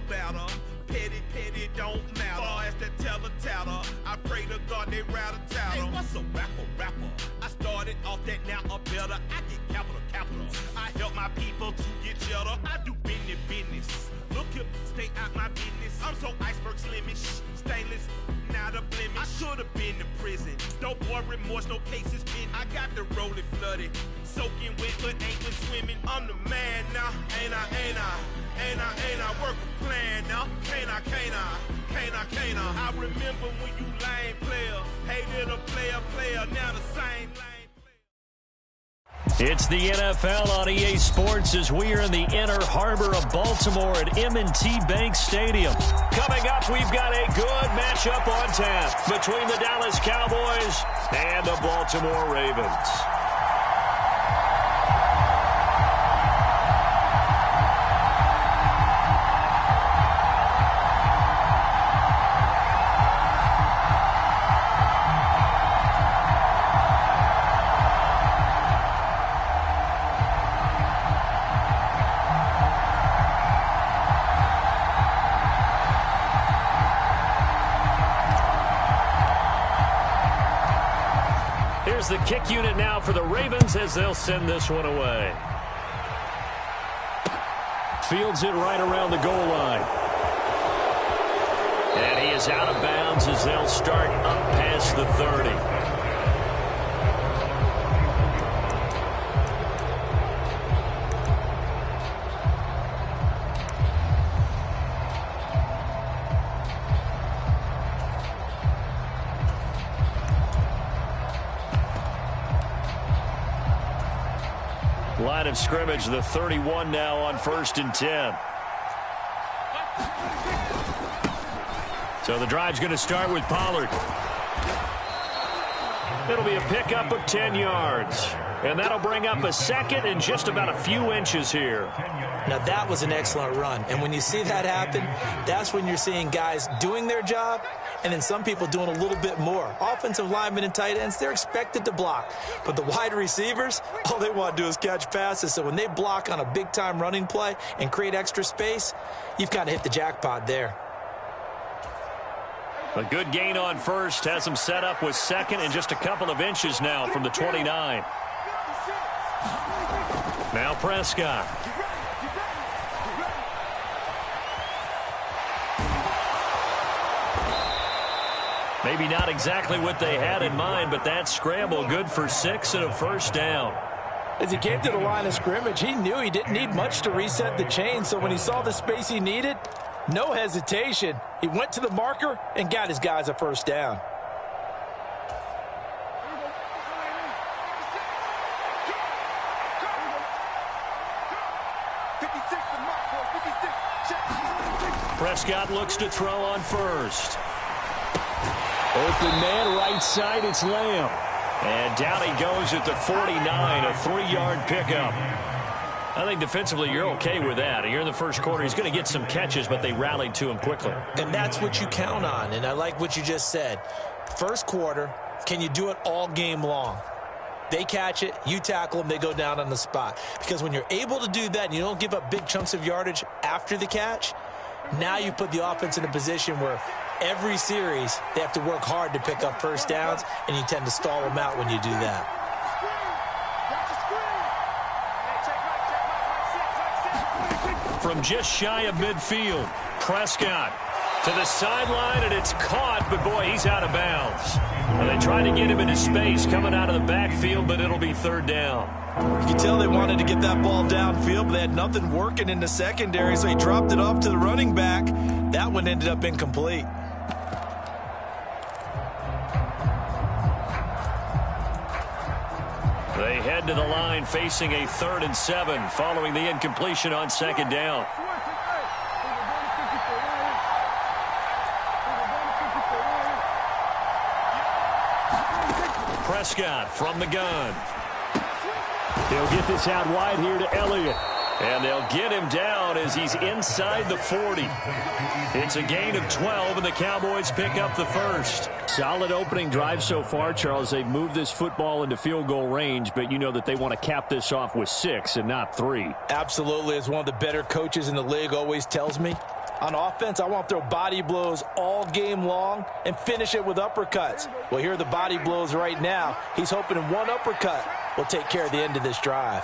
Better, petty, don't matter. Far as the teller, I pray to God they rattle tattle. Hey, what's a rapper? I started off that, now I'm better. I get capital. I help my people to get cheddar. I do business. Look here, stay out my business. I'm so iceberg slimish, stainless, not a blemish. I should've been to prison. No boy remorse, no cases pinned. I got the rolling flooded, soaking wet, but ain't been swimming. I'm the man now, ain't I? Work a plan now, can't I? I remember when you lame player, hated a player, now the same lame player. It's the NFL on EA Sports as we are in the inner harbor of Baltimore at M&T Bank Stadium. Coming up, we've got a good matchup on tap between the Dallas Cowboys and the Baltimore Ravens. The kick unit now for the Ravens as they'll send this one away. Fields it right around the goal line. And he is out of bounds as they'll start up past the 30. Line of scrimmage, the 31 now on 1st and 10. So the drive's going to start with Pollard. It'll be a pickup of 10 yards. And that'll bring up a second and just about a few inches here. Now that was an excellent run. And when you see that happen, that's when you're seeing guys doing their job and then some people doing a little bit more. Offensive linemen and tight ends, they're expected to block. But the wide receivers, all they want to do is catch passes. So when they block on a big-time running play and create extra space, you've kind of hit the jackpot there. A good gain on first has them set up with second and just a couple of inches now from the 29. Now Prescott. Maybe not exactly what they had in mind, but that scramble good for 6 and a first down. As he came to the line of scrimmage, he knew he didn't need much to reset the chain, so when he saw the space he needed, no hesitation. He went to the marker and got his guys a first down. Prescott looks to throw on first. Open man right side, it's Lamb. And down he goes at the 49, a 3-yard pickup. I think defensively you're okay with that. Here in the first quarter, he's going to get some catches, but they rallied to him quickly. And that's what you count on, and I like what you just said. First quarter, can you do it all game long? They catch it, you tackle them, they go down on the spot. Because when you're able to do that and you don't give up big chunks of yardage after the catch, now you put the offense in a position where every series they have to work hard to pick up first downs, and you tend to stall them out when you do that. From just shy of midfield, Prescott to the sideline, and it's caught, but boy, he's out of bounds. And they tried to get him into space coming out of the backfield, but it'll be third down. You can tell they wanted to get that ball downfield, but they had nothing working in the secondary, so he dropped it off to the running back. That one ended up incomplete. They head to the line facing a 3rd and 7 following the incompletion on second down. Prescott from the gun. He'll get this out wide here to Elliott. And they'll get him down as he's inside the 40. It's a gain of 12, and the Cowboys pick up the first. Solid opening drive so far, Charles. They've moved this football into field goal range, but you know that they want to cap this off with 6 and not 3. Absolutely. As one of the better coaches in the league always tells me, on offense, I want to throw body blows all game long and finish it with uppercuts. Well, here are the body blows right now. He's hoping in one uppercut will take care of the end of this drive.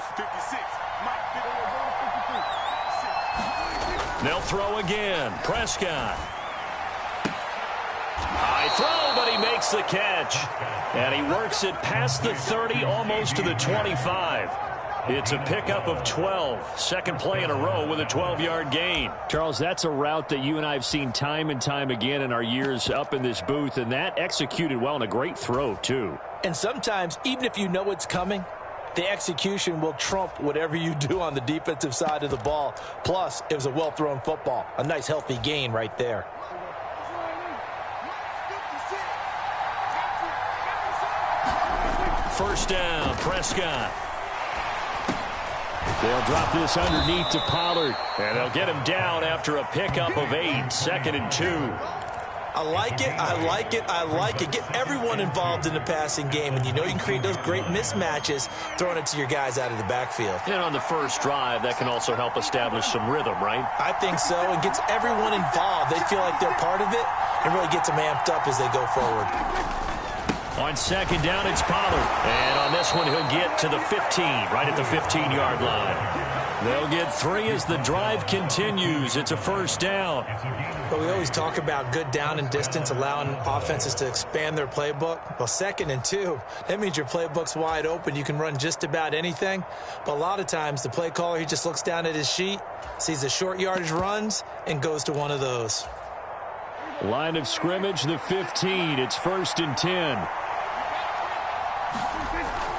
They'll throw again. Prescott. High throw, but he makes the catch. And he works it past the 30, almost to the 25. It's a pickup of 12. Second play in a row with a 12-yard gain. Charles, that's a route that you and I have seen time and time again in our years up in this booth, and that executed well and a great throw, too. And sometimes, even if you know it's coming, the execution will trump whatever you do on the defensive side of the ball. Plus, it was a well-thrown football. A nice, healthy gain right there. First down, Prescott. They'll drop this underneath to Pollard, and they'll get him down after a pickup of 8, 2nd and 2. I like it, I like it, I like it. Get everyone involved in the passing game, and you know you can create those great mismatches throwing it to your guys out of the backfield. And on the first drive, that can also help establish some rhythm, right? I think so, and gets everyone involved. They feel like they're part of it, and really gets them amped up as they go forward. On second down, it's Pollard. And on this one, he'll get to the 15, right at the 15-yard line. They'll get 3 as the drive continues. It's a first down. But we always talk about good down and distance, allowing offenses to expand their playbook. Well, 2nd and 2, that means your playbook's wide open. You can run just about anything. But a lot of times, the play caller, he just looks down at his sheet, sees the short yardage runs, and goes to one of those. Line of scrimmage, the 15. It's 1st and 10.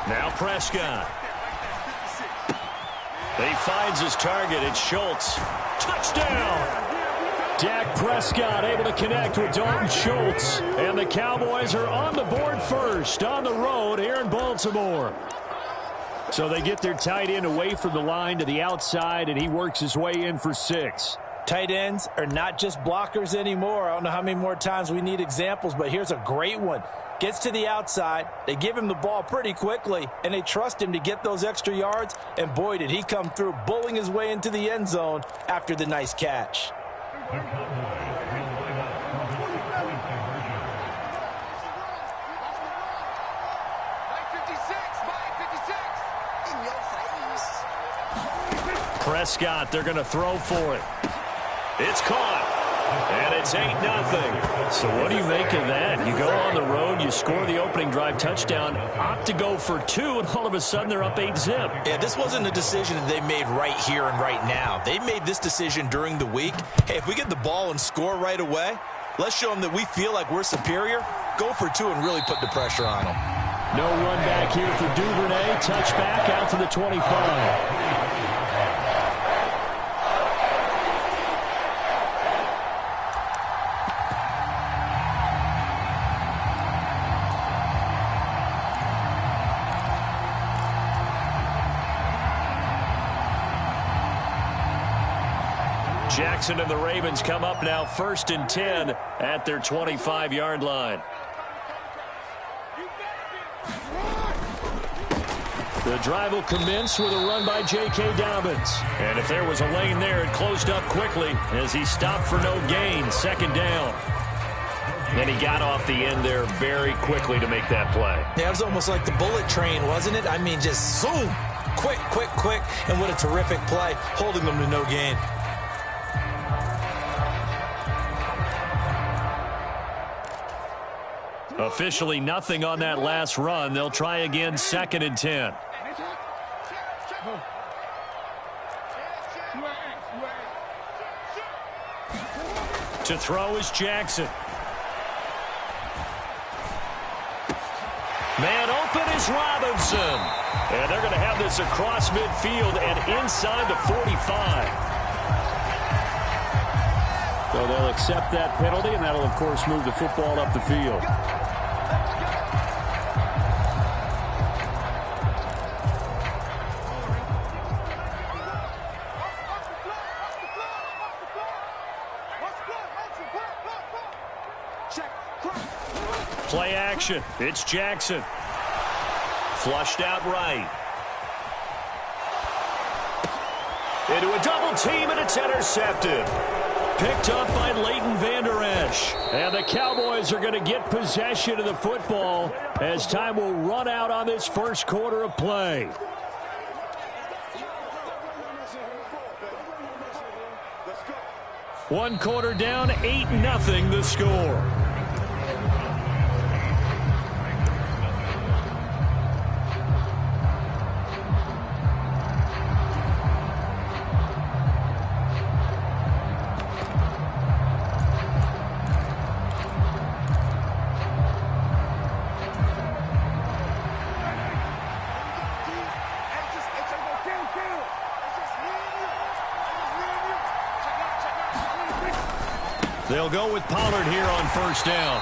Now Prescott. He finds his target. It's Schultz. Touchdown! Dak Prescott able to connect with Dalton Schultz. And the Cowboys are on the board first on the road here in Baltimore. So they get their tight end away from the line to the outside, and he works his way in for 6. Tight ends are not just blockers anymore. I don't know how many more times we need examples, but here's a great one. Gets to the outside, they give him the ball pretty quickly, and they trust him to get those extra yards, and boy, did he come through, bullying his way into the end zone after the nice catch. Prescott, they're going to throw for it. It's caught. And it's 8-0. So what do you make of that? You go on the road, you score the opening drive touchdown, opt to go for 2, and all of a sudden they're up 8-zip. Yeah, this wasn't a decision that they made right here and right now. They made this decision during the week. Hey, if we get the ball and score right away, let's show them that we feel like we're superior. Go for 2 and really put the pressure on them. No run back here for Duvernay. Touchback out to the 25. Jackson and the Ravens come up now 1st and 10 at their 25-yard line. The drive will commence with a run by J.K. Dobbins. And if there was a lane there, it closed up quickly as he stopped for no gain. 2nd down. And he got off the end there very quickly to make that play. Yeah, it was almost like the bullet train, wasn't it? I mean, just zoom. Quick, quick, quick. And what a terrific play, holding them to no gain. Officially nothing on that last run. They'll try again, 2nd and 10. To throw is Jackson. Man open is Robinson. And they're going to have this across midfield and inside the 45. So they'll accept that penalty, and that'll, of course, move the football up the field. Play action. It's Jackson. Flushed out right. Into a double team, and it's intercepted. Picked up by Leighton Vander Esch. And the Cowboys are going to get possession of the football as time will run out on this first quarter of play. One quarter down, 8-0 the score. They'll go with Pollard here on first down.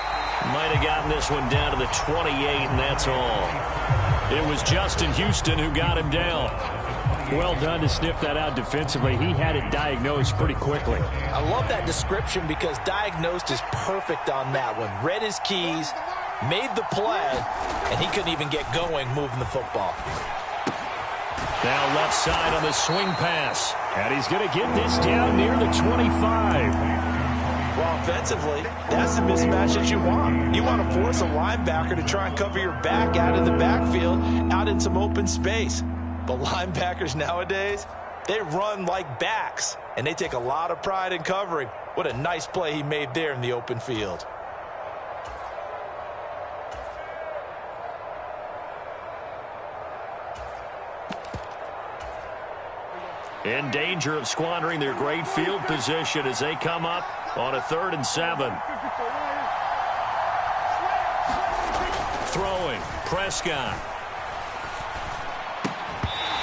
Might have gotten this one down to the 28, and that's all. It was Justin Houston who got him down. Well done to sniff that out defensively. He had it diagnosed pretty quickly. I love that description because diagnosed is perfect on that one. Read his keys, made the play, and he couldn't even get going moving the football. Now left side on the swing pass. And he's going to get this down near the 25. Well, offensively, that's the mismatch that you want. You want to force a linebacker to try and cover your back out of the backfield, out in some open space. But linebackers nowadays, they run like backs, and they take a lot of pride in covering. What a nice play he made there in the open field. In danger of squandering their great field position as they come up on a 3rd and 7. Throwing, Prescott.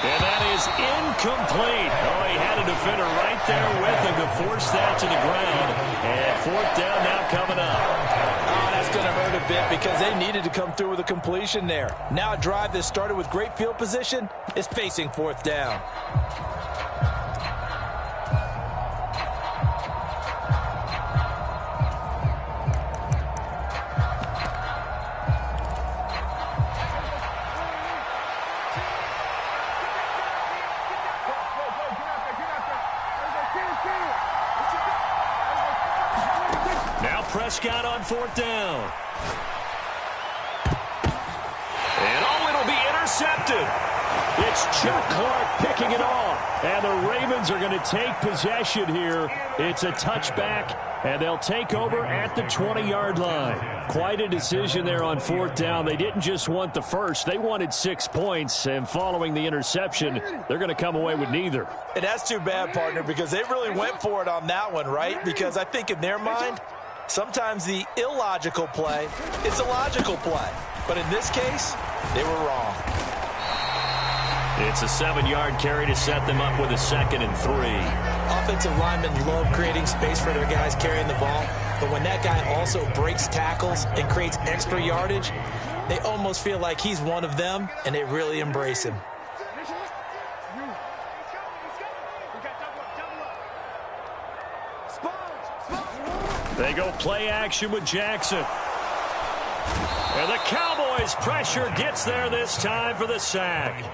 And that is incomplete. Oh, he had a defender right there with him to force that to the ground. And 4th down now coming up. Oh, that's going to hurt a bit because they needed to come through with a completion there. Now a drive that started with great field position is facing 4th down. Prescott on 4th down. And it'll be intercepted. It's Chuck Clark picking it off. And the Ravens are going to take possession here. It's a touchback, and they'll take over at the 20-yard line. Quite a decision there on 4th down. They didn't just want the first. They wanted 6 points, and following the interception, they're going to come away with neither. And that's too bad, partner, because they really went for it on that one, right? Because I think in their mind, sometimes the illogical play is a logical play. But in this case, they were wrong. It's a 7-yard carry to set them up with a 2nd and 3. Offensive linemen love creating space for their guys carrying the ball. But when that guy also breaks tackles and creates extra yardage, they almost feel like he's one of them, and they really embrace him. They go play action with Jackson. And the Cowboys pressure gets there this time for the sack.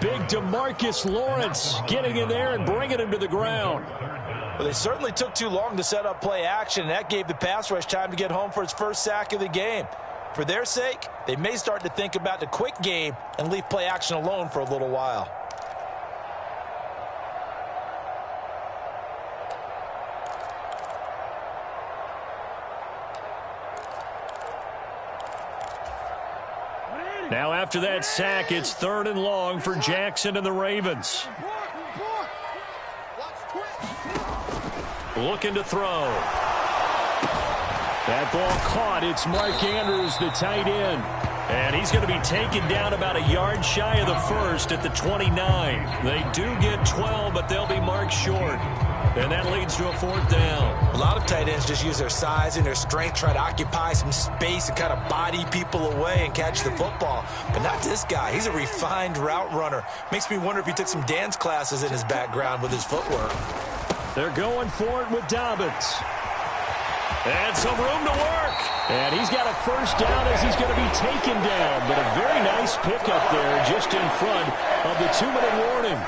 Big DeMarcus Lawrence getting in there and bringing him to the ground. Well, they certainly took too long to set up play action, and that gave the pass rush time to get home for its first sack of the game. For their sake, they may start to think about the quick game and leave play action alone for a little while. Now after that sack, it's 3rd and long for Jackson and the Ravens. Looking to throw. That ball caught. It's Mark Andrews, the tight end. And he's going to be taken down about a yard shy of the first at the 29. They do get 12, but they'll be marked short. And that leads to a 4th down. A lot of tight ends just use their size and their strength, try to occupy some space and kind of body people away and catch the football. But not this guy. He's a refined route runner. Makes me wonder if he took some dance classes in his background with his footwork. They're going for it with Dobbins. And some room to work. And he's got a first down as he's going to be taken down. But a very nice pickup there just in front of the 2-minute warning.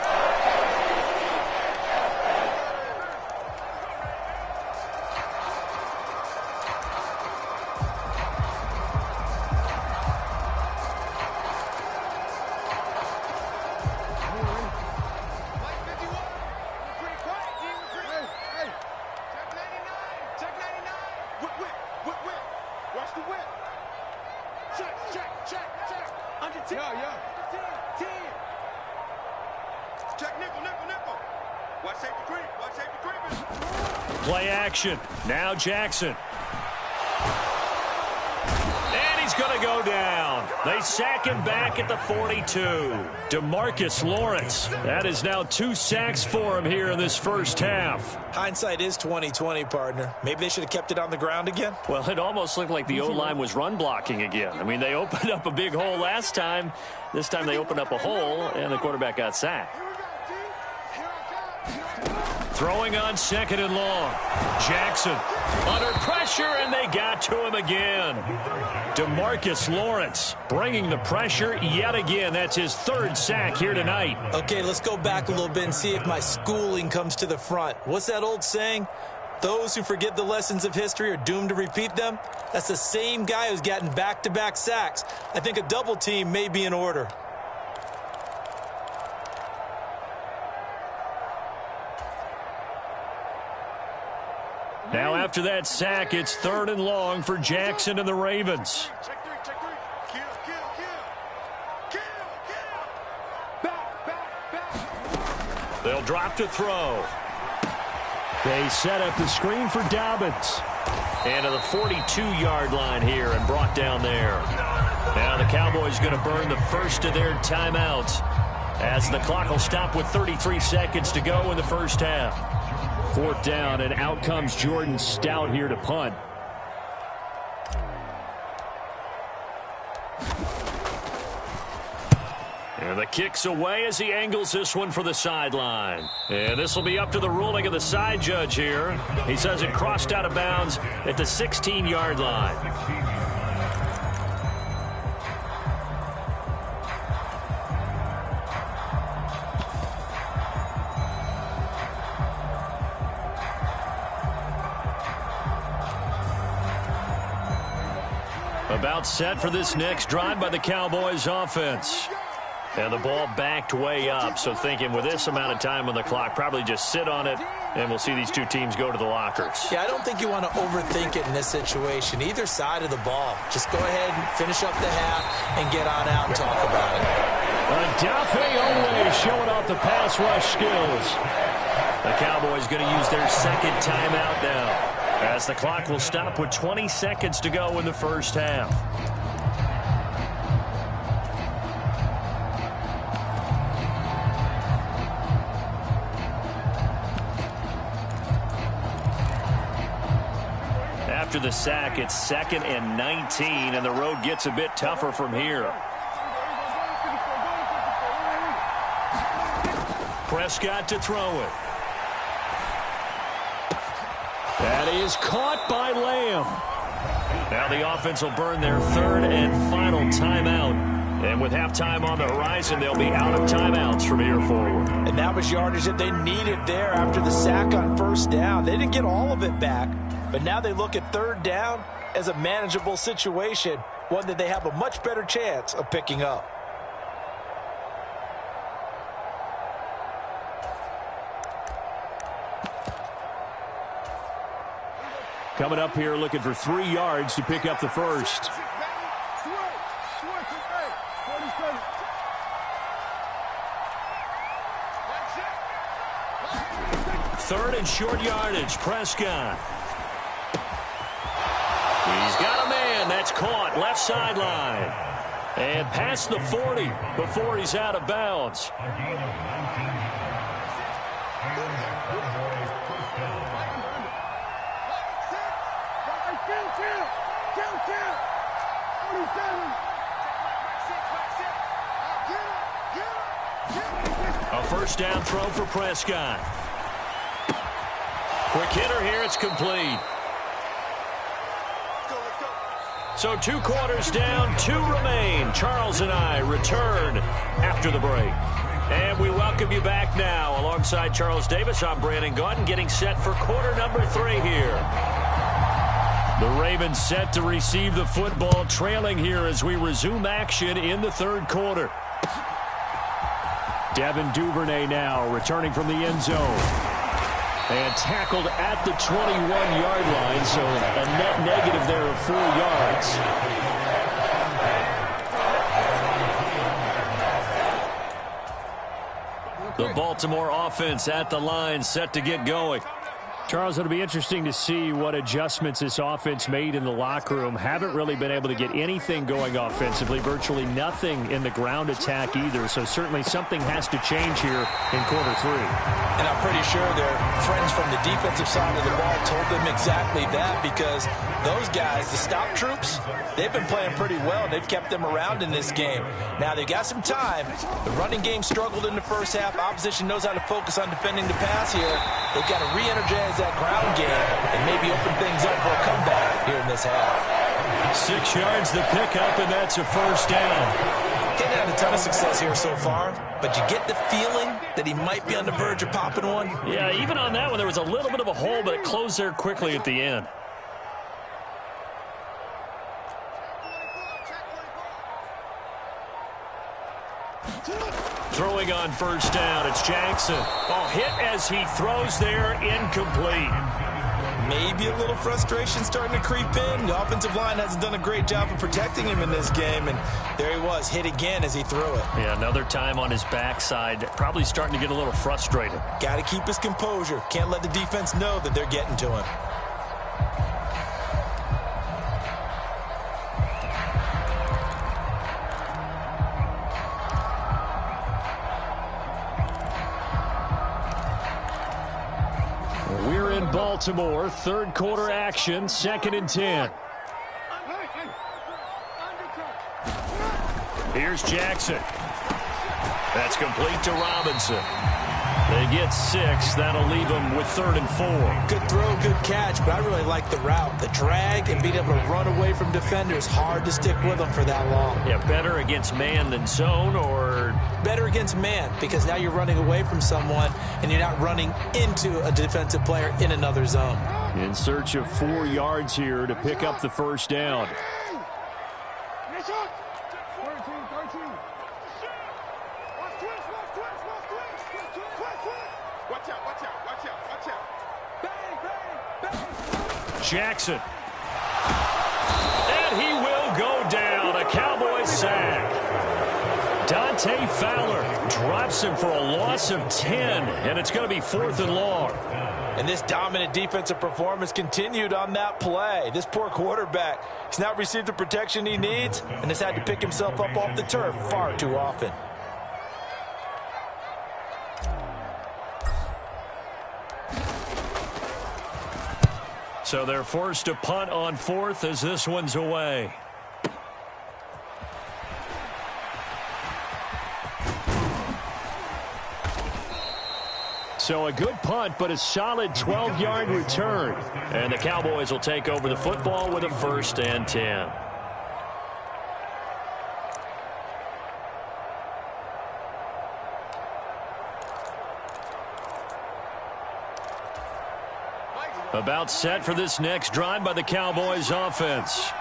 Play action. Now Jackson. And he's going to go down. They sack him back at the 42. DeMarcus Lawrence. That is now 2 sacks for him here in this first half. Hindsight is 20/20, partner. Maybe they should have kept it on the ground again. Well, it almost looked like the O-line was run blocking again. I mean, they opened up a big hole last time. This time they opened up a hole, and the quarterback got sacked. Throwing on 2nd and long. Jackson under pressure, and they got to him again. DeMarcus Lawrence bringing the pressure yet again. That's his 3rd sack here tonight. Okay, let's go back a little bit and see if my schooling comes to the front. What's that old saying? Those who forget the lessons of history are doomed to repeat them. That's the same guy who's gotten back-to-back sacks. I think a double team may be in order. Now after that sack, it's 3rd and long for Jackson and the Ravens. They'll drop to throw. They set up the screen for Dobbins. And to the 42-yard line here and brought down there. Now the Cowboys going to burn the first of their timeouts as the clock will stop with 33 seconds to go in the first half. 4th down, and out comes Jordan Stout here to punt. And the kick's away as he angles this one for the sideline. And this will be up to the ruling of the side judge here. He says it crossed out of bounds at the 16-yard line. About set for this next drive by the Cowboys offense. And the ball backed way up, so thinking with this amount of time on the clock, probably just sit on it, and we'll see these two teams go to the lockers. Yeah, I don't think you want to overthink it in this situation. Either side of the ball. Just go ahead and finish up the half and get on out and talk about it. Dafe Ole showing off the pass rush skills. The Cowboys going to use their 2nd timeout now, as the clock will stop with 20 seconds to go in the first half. After the sack, it's 2nd and 19, and the road gets a bit tougher from here. Prescott to throw it. That is caught by Lamb. Now the offense will burn their 3rd and final timeout. And with halftime on the horizon, they'll be out of timeouts from here forward. And that was yardage that they needed there after the sack on 1st down. They didn't get all of it back, but now they look at 3rd down as a manageable situation, one that they have a much better chance of picking up. Coming up here looking for 3 yards to pick up the first. Third and short yardage, Prescott. He's got a man. That's caught left sideline. And past the 40 before he's out of bounds. A first down throw for Prescott. Quick hitter here, it's complete. So 2 quarters down, 2 remain. Charles and I return after the break. And we welcome you back now. Alongside Charles Davis, I'm Brandon Gaudin, getting set for quarter number 3 here. The Ravens set to receive the football, trailing here as we resume action in the 3rd quarter. Devin Duvernay now returning from the end zone. And tackled at the 21-yard line, so a net negative there of 4 yards. The Baltimore offense at the line, set to get going. Charles, it'll be interesting to see what adjustments this offense made in the locker room. Haven't really been able to get anything going offensively, virtually nothing in the ground attack either. So certainly something has to change here in quarter 3. And I'm pretty sure their friends from the defensive side of the ball told them exactly that, because those guys, the stop troops, they've been playing pretty well. They've kept them around in this game. Now they've got some time. The running game struggled in the first half. Opposition knows how to focus on defending the pass here. They've got to re-energize that ground game and maybe open things up for a comeback here in this half. 6 yards the pickup, and that's a first down. He hadn't had a ton of success here so far, but you get the feeling that he might be on the verge of popping one. Yeah, even on that one, there was a little bit of a hole, but it closed there quickly at the end. Throwing on first down, it's Jackson. Oh, hit as he throws there, incomplete. Maybe a little frustration starting to creep in. The offensive line hasn't done a great job of protecting him in this game, and there he was, hit again as he threw it. Yeah, another time on his backside, probably starting to get a little frustrated. Got to keep his composure. Can't let the defense know that they're getting to him. We're in Baltimore, 3rd quarter action, 2nd and 10. Here's Jackson. That's complete to Robinson. They get 6. That'll leave them with 3rd and 4. Good throw, good catch, but I really like the route. The drag and being able to run away from defenders, hard to stick with them for that long. Yeah, better against man than zone, or? Better against man, because now you're running away from someone and you're not running into a defensive player in another zone. In search of 4 yards here to pick up the first down. Jackson. And he will go down. A Cowboys sack. Dante Fowler drops him for a loss of 10, and it's going to be 4th and long. And this dominant defensive performance continued on that play. This poor quarterback, he's not received the protection he needs and has had to pick himself up off the turf far too often. So they're forced to punt on 4th as this one's away. So a good punt, but a solid 12-yard return. And the Cowboys will take over the football with a 1st and 10. About set for this next drive by the Cowboys offense.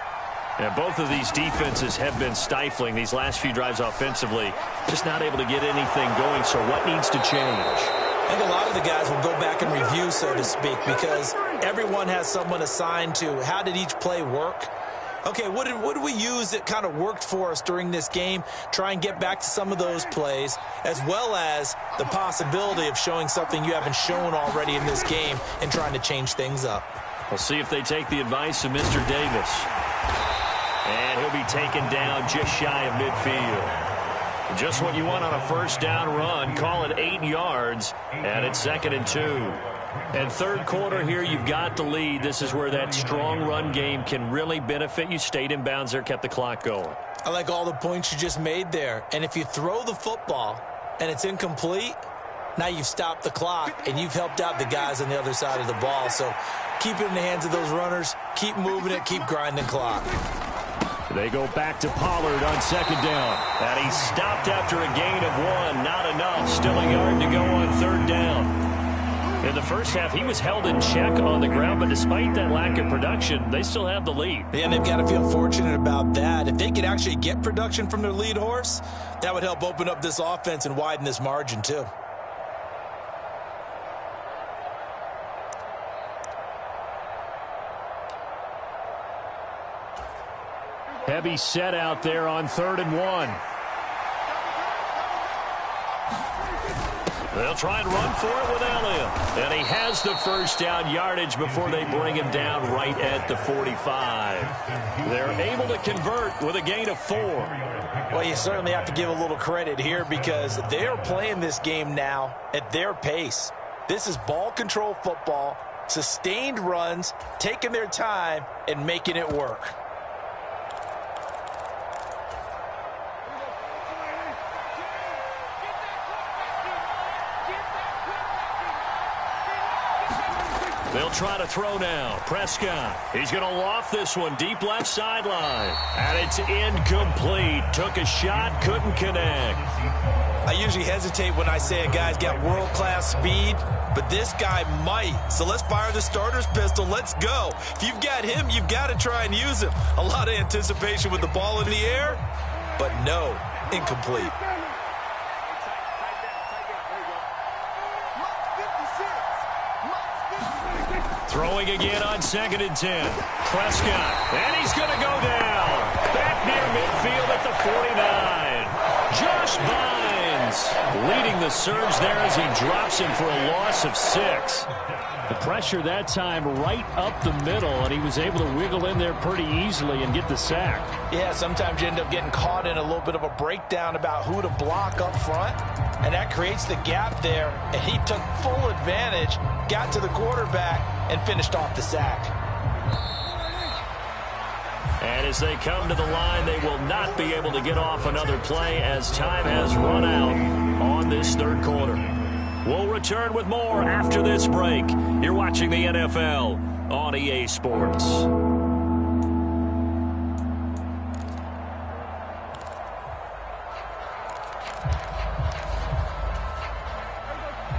And both of these defenses have been stifling these last few drives offensively. Just not able to get anything going, so what needs to change? I think a lot of the guys will go back and review, so to speak, because everyone has someone assigned to how did each play work. Okay, what did we use that kind of worked for us during this game? Try and get back to some of those plays, as well as the possibility of showing something you haven't shown already in this game and trying to change things up. We'll see if they take the advice of Mr. Davis. And he'll be taken down just shy of midfield. Just what you want on a first down run. Call it 8 yards, and it's 2nd and 2. And 3rd quarter here, you've got the lead. This is where that strong run game can really benefit you. Stayed in bounds there, kept the clock going. I like all the points you just made there. And if you throw the football and it's incomplete, now you've stopped the clock and you've helped out the guys on the other side of the ball. So keep it in the hands of those runners. Keep moving it. Keep grinding clock. They go back to Pollard on second down. And he's stopped after a gain of 1. Not enough. Still a yard to go on third down. In the first half, he was held in check on the ground, but despite that lack of production, they still have the lead. Yeah, and they've got to feel fortunate about that. If they could actually get production from their lead horse, that would help open up this offense and widen this margin too. Heavy set out there on 3rd and 1. They'll try and run for it with Elliott. And he has the first down yardage before they bring him down right at the 45. They're able to convert with a gain of 4. Well, you certainly have to give a little credit here because they're playing this game now at their pace. This is ball control football, sustained runs, taking their time, and making it work. They'll try to throw now. Prescott. He's going to loft this one deep left sideline. And it's incomplete. Took a shot, couldn't connect. I usually hesitate when I say a guy's got world-class speed, but this guy might. So let's fire the starter's pistol. Let's go. If you've got him, you've got to try and use him. A lot of anticipation with the ball in the air, but no, incomplete. Throwing again on 2nd and 10. Prescott. And he's going to go down. Back near midfield at the 49. Josh Bynes leading the surge there as he drops him for a loss of 6. The pressure that time right up the middle, and he was able to wiggle in there pretty easily and get the sack. Yeah, sometimes you end up getting caught in a little bit of a breakdown about who to block up front, and that creates the gap there, and he took full advantage, got to the quarterback, and finished off the sack. And as they come to the line, they will not be able to get off another play as time has run out on this third quarter. We'll return with more after this break. You're watching the NFL on EA Sports.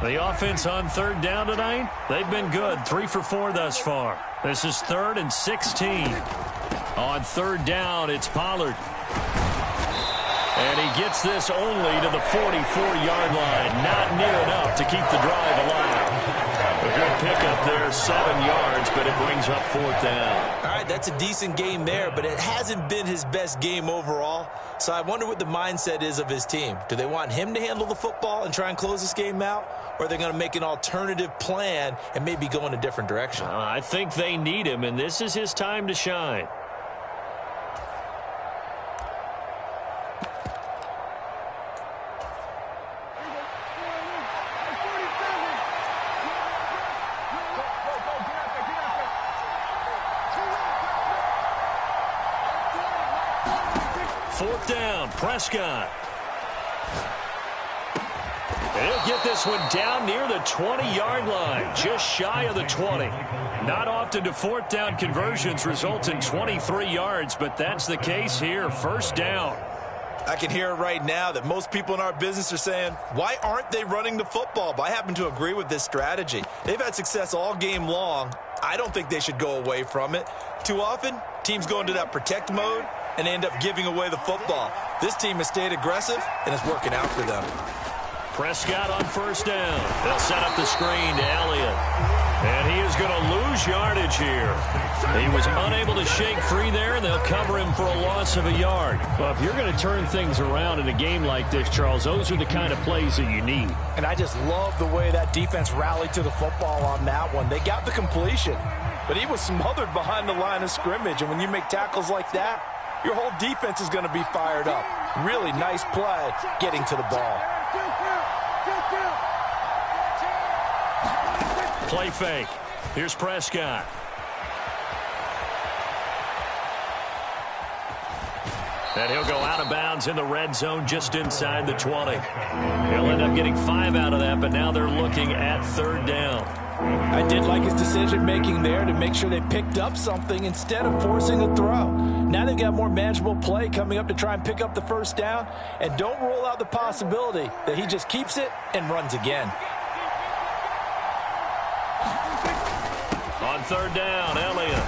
The offense on 3rd down tonight, they've been good. 3 for 4 thus far. This is 3rd and 16. On 3rd down, it's Pollard. And he gets this only to the 44-yard line. Not near enough to keep the drive alive. A good pickup there, 7 yards, but it brings up 4th down. All right, that's a decent game there, but it hasn't been his best game overall. So I wonder what the mindset is of his team. Do they want him to handle the football and try and close this game out? Or are they going to make an alternative plan and maybe go in a different direction? I think they need him, and this is his time to shine. Prescott. He'll get this one down near the 20-yard line, just shy of the 20. Not often do 4th down conversions result in 23 yards, but that's the case here. 1st down. I can hear it right now that most people in our business are saying, why aren't they running the football? But I happen to agree with this strategy. They've had success all game long. I don't think they should go away from it. Too often, teams go into that protect mode and end up giving away the football. This team has stayed aggressive, and it's working out for them. Prescott on 1st down. They'll set up the screen to Elliott. And he is going to lose yardage here. He was unable to shake free there, and they'll cover him for a loss of a yard. Well, if you're going to turn things around in a game like this, Charles, those are the kind of plays that you need. And I just love the way that defense rallied to the football on that one. They got the completion, but he was smothered behind the line of scrimmage. And when you make tackles like that, your whole defense is going to be fired up. Really nice play getting to the ball. Play fake. Here's Prescott. And he'll go out of bounds in the red zone just inside the 20. He'll end up getting 5 out of that, but now they're looking at 3rd down. I did like his decision-making there to make sure they picked up something instead of forcing a throw. Now they've got more manageable play coming up to try and pick up the first down, and don't rule out the possibility that he just keeps it and runs again. On third down, Elliott.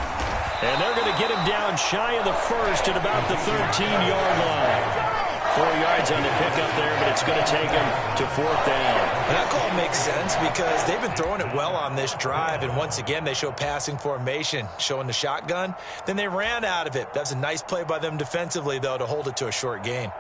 And they're going to get him down shy of the first at about the 13-yard line. 4 yards on the pickup there, but it's going to take him to fourth down. And that call makes sense because they've been throwing it well on this drive, and once again they show passing formation, showing the shotgun. Then they ran out of it. That's a nice play by them defensively, though, to hold it to a short gain.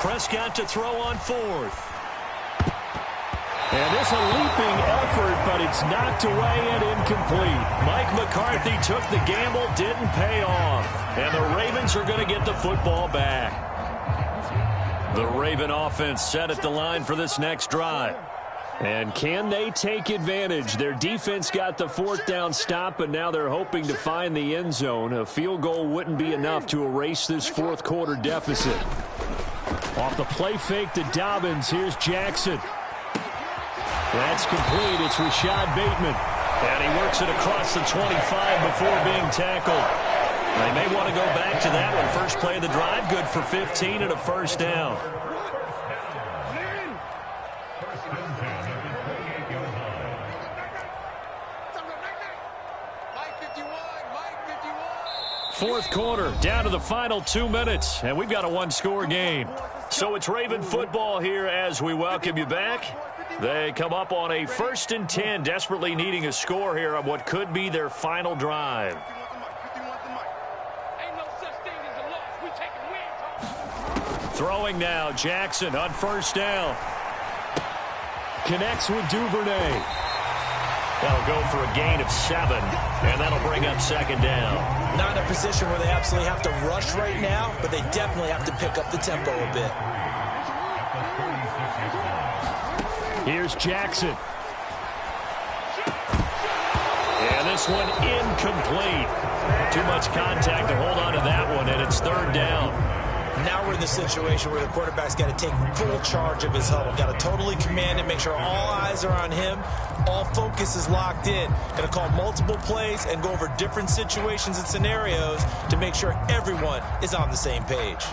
Prescott to throw on fourth. And this a leaping effort, but it's knocked away and incomplete. Mike McCarthy took the gamble, didn't pay off. And the Ravens are going to get the football back. The Raven offense set at the line for this next drive. And can they take advantage? Their defense got the fourth down stop, and now they're hoping to find the end zone. A field goal wouldn't be enough to erase this fourth quarter deficit. Off the play fake to Dobbins, here's Jackson. That's complete. It's Rashad Bateman. And he works it across the 25 before being tackled. They may want to go back to that one. First play of the drive, good for 15 and a first down. Fourth quarter, down to the final 2 minutes, and we've got a one-score game. So it's Raven football here as we welcome you back. They come up on a 1st and 10, desperately needing a score here on what could be their final drive. Throwing now, Jackson on first down. Connects with Duvernay. That'll go for a gain of 7, and that'll bring up second down. Not in a position where they absolutely have to rush right now, but they definitely have to pick up the tempo a bit. Here's Jackson. And this one incomplete. Too much contact to hold on to that one, and it's third down. Now we're in the situation where the quarterback's got to take full charge of his huddle. Got to totally command it, make sure all eyes are on him. All focus is locked in. Got to call multiple plays and go over different situations and scenarios to make sure everyone is on the same page.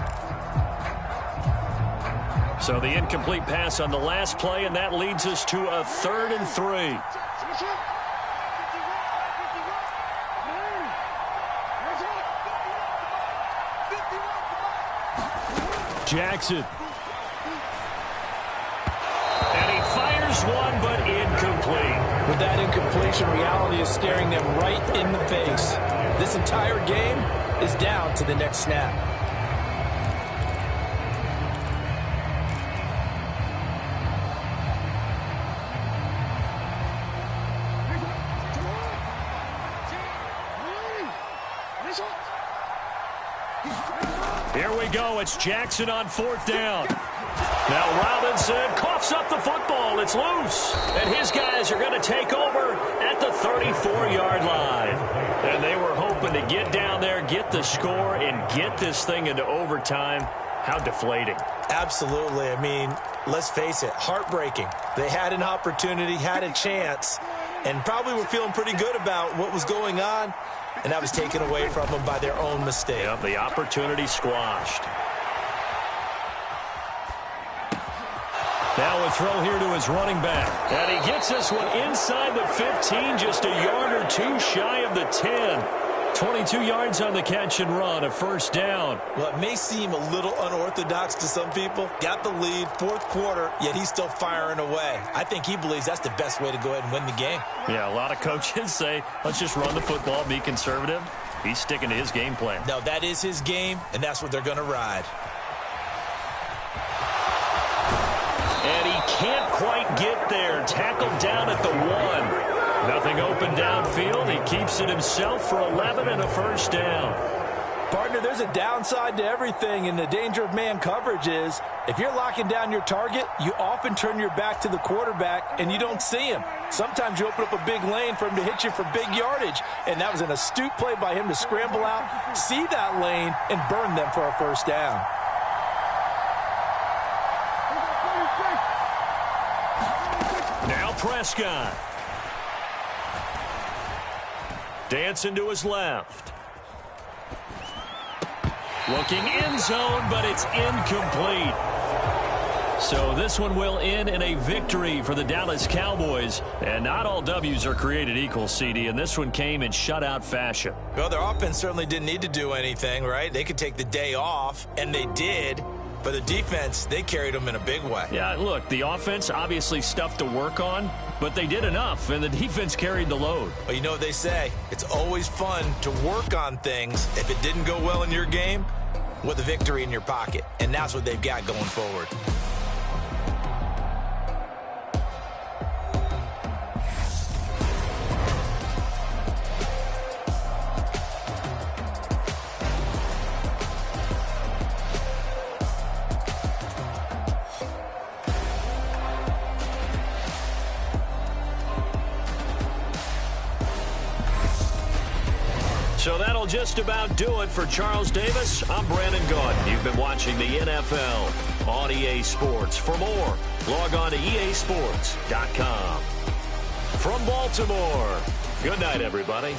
So the incomplete pass on the last play, and that leads us to a 3rd and 3. Jackson. And he fires one, but incomplete. With that incompletion, reality is staring them right in the face. This entire game is down to the next snap. Here we go. It's Jackson on 4th down. Now Robinson coughs up the football. It's loose. And his guys are going to take over at the 34-yard line. And they were hoping to get down there, get the score, and get this thing into overtime. How deflating. Absolutely. I mean, let's face it, heartbreaking. They had an opportunity, had a chance, and probably were feeling pretty good about what was going on. And that was taken away from them by their own mistake. Yep, the opportunity squashed. Now a throw here to his running back. And he gets this one inside the 15, just a yard or two shy of the 10. 22 yards on the catch and run, a first down. Well, it may seem a little unorthodox to some people. Got the lead, 4th quarter, yet he's still firing away. I think he believes that's the best way to go ahead and win the game. Yeah, a lot of coaches say, let's just run the football, be conservative. He's sticking to his game plan. No, that is his game, and that's what they're going to ride. And he can't quite get there. Tackled down at the 1. Nothing open downfield. He keeps it himself for 11 and a first down. Partner, there's a downside to everything, and the danger of man coverage is if you're locking down your target, you often turn your back to the quarterback and you don't see him. Sometimes you open up a big lane for him to hit you for big yardage, and that was an astute play by him to scramble out, see that lane, and burn them for a first down. Now Prescott. Dancing to his left. Looking end zone, but it's incomplete. So this one will end in a victory for the Dallas Cowboys. And not all W's are created equal, CD, and this one came in shutout fashion. Well, their offense certainly didn't need to do anything, right? They could take the day off, and they did. But the defense, they carried them in a big way. Yeah, look, the offense obviously stuff to work on, but they did enough, and the defense carried the load. Well, you know what they say. It's always fun to work on things if it didn't go well in your game with a victory in your pocket, and that's what they've got going forward. So that'll just about do it for Charles Davis. I'm Brandon Gaudin. You've been watching the NFL on EA Sports. For more, log on to easports.com. From Baltimore, good night, everybody.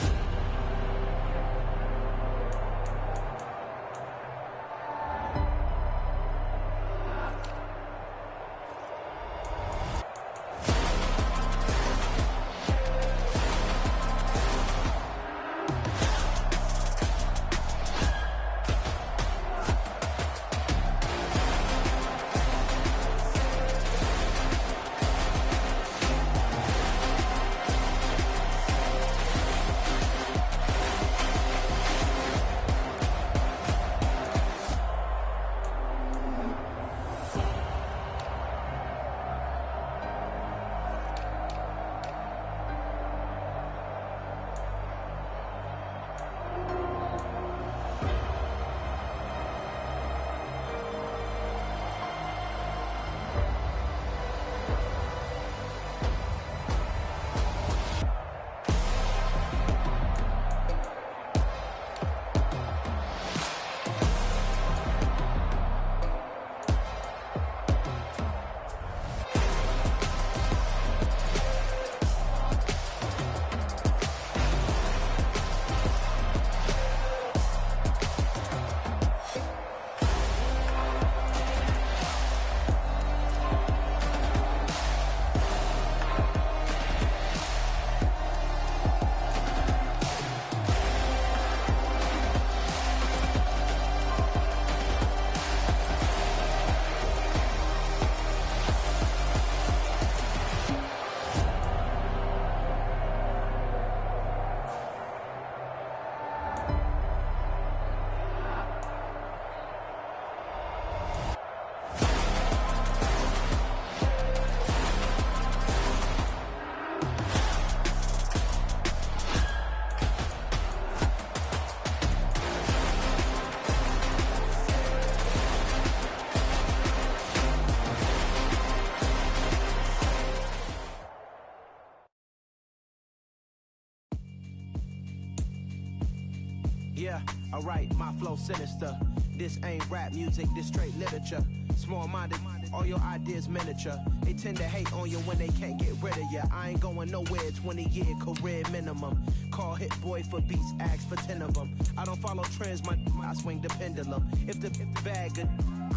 Yeah, alright, my flow sinister. This ain't rap music, this straight literature. Small-minded, all your ideas miniature. They tend to hate on you when they can't get rid of you. I ain't going nowhere, 20-year career minimum. Call Hit Boy for beats, ask for 10 of them. I don't follow trends, I swing the pendulum. If the bag good,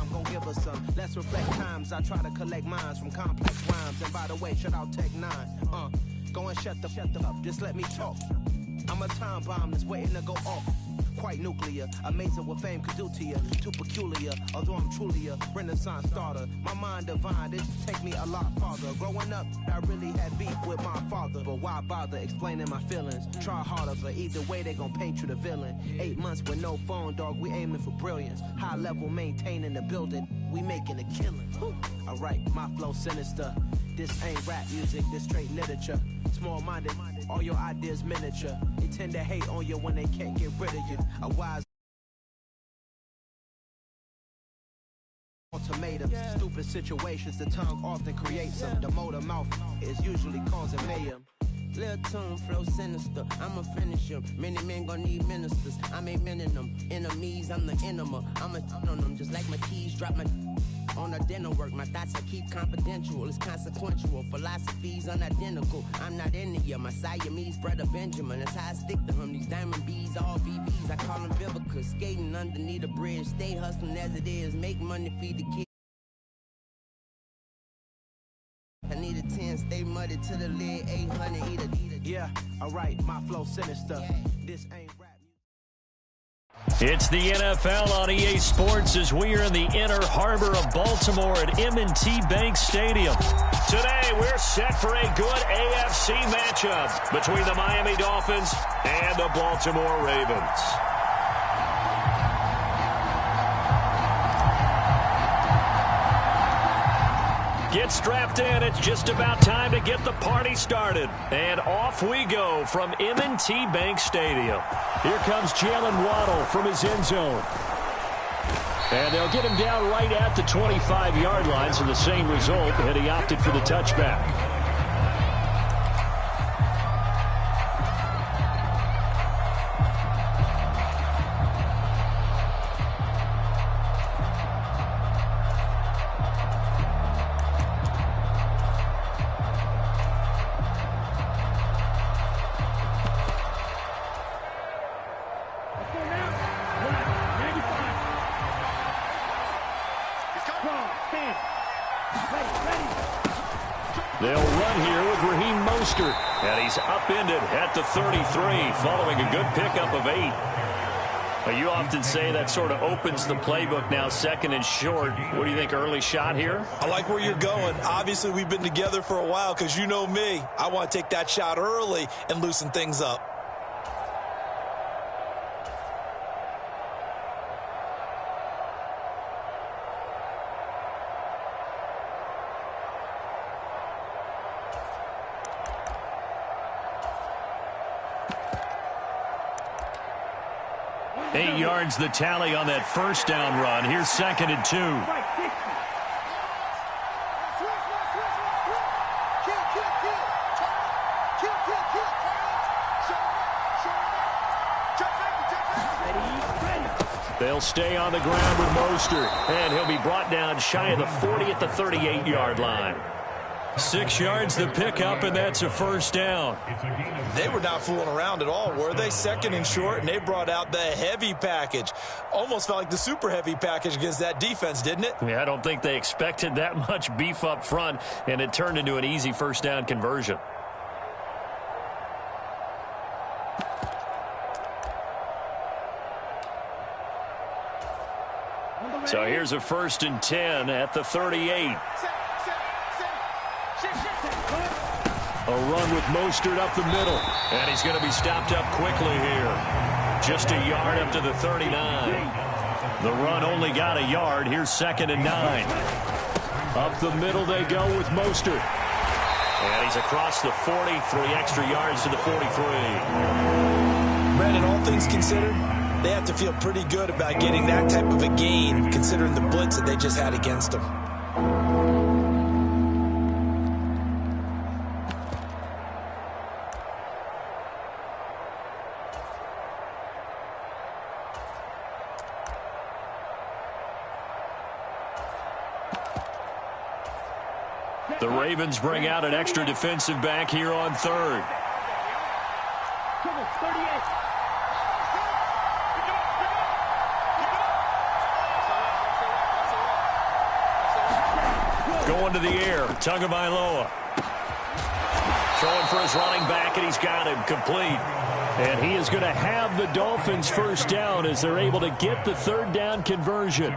I'm gonna give her some. Let's reflect times, I try to collect minds from complex rhymes. And by the way, shout out Tech 9. Go and shut the up, just let me talk. I'm a time bomb that's waiting to go off. Quite nuclear, amazing what fame could do to you. Too peculiar, although I'm truly a Renaissance starter. My mind divine, it take me a lot farther. Growing up, I really had beef with my father. But why bother explaining my feelings? Try harder, but either way they gon' paint you the villain. 8 months with no phone, dog, we aiming for brilliance. High level maintaining the building, we making a killing. Alright, my flow sinister. This ain't rap music, this straight literature. Small-minded, all your ideas miniature. They tend to hate on you when they can't get rid of you. A wise ultimatums. Stupid situations, the tongue often creates them. The motor mouth is usually causing mayhem. Lil' tune flow sinister, I'ma finish him. Many men gon' need ministers, I'm aiming them. Enemies, I'm the enema. I'ma on them just like my keys drop my on a dinner work. My thoughts I keep confidential, it's consequential. Philosophies unidentical, I'm not into ya. My Siamese brother Benjamin, that's how I stick to him. These diamond bees, all BBs, I call them Vivica. Skating underneath a bridge, stay hustling as it is. Make money, feed the kids. I need a 10, stay muddy to the lid, 800, eat a. Yeah, alright, my flow sinister. This ain't rap. It's the NFL on EA Sports as we are in the inner harbor of Baltimore at M&T Bank Stadium. Today, we're set for a good AFC matchup between the Miami Dolphins and the Baltimore Ravens. Get strapped in. It's just about time to get the party started. And off we go from M&T Bank Stadium. Here comes Jalen Waddle from his end zone. And they'll get him down right at the 25-yard line, so the same result, and he opted for the touchback. They'll run here with Raheem Mostert, and he's upended at the 33 following a good pickup of 8. You often say that sort of opens the playbook now, second and short. What do you think, early shot here? I like where you're going. Obviously, we've been together for a while because you know me. I want to take that shot early and loosen things up. Eight yards the tally on that first down run. Here's second and 2. They'll stay on the ground with Mostert, and he'll be brought down shy of the 40 at the 38-yard line. 6 yards the pickup, and that's a first down. They were not fooling around at all, were they? Second and short, and they brought out the heavy package. Almost felt like the super heavy package against that defense, didn't it? Yeah, I don't think they expected that much beef up front, and it turned into an easy first down conversion. So here's a first and 10 at the 38. A run with Mostert up the middle, and he's going to be stopped up quickly here. Just a yard up to the 39. The run only got a yard. Here's second and 9. Up the middle they go with Mostert. And he's across the 40, 3 extra yards to the 43. Brandon, all things considered, they have to feel pretty good about getting that type of a gain, considering the blitz that they just had against them. The Ravens bring out an extra defensive back here on third. Going to the air, Tagovailoa. Throwing for his running back, and he's got him complete. And he is going to have the Dolphins first down as they're able to get the third down conversion.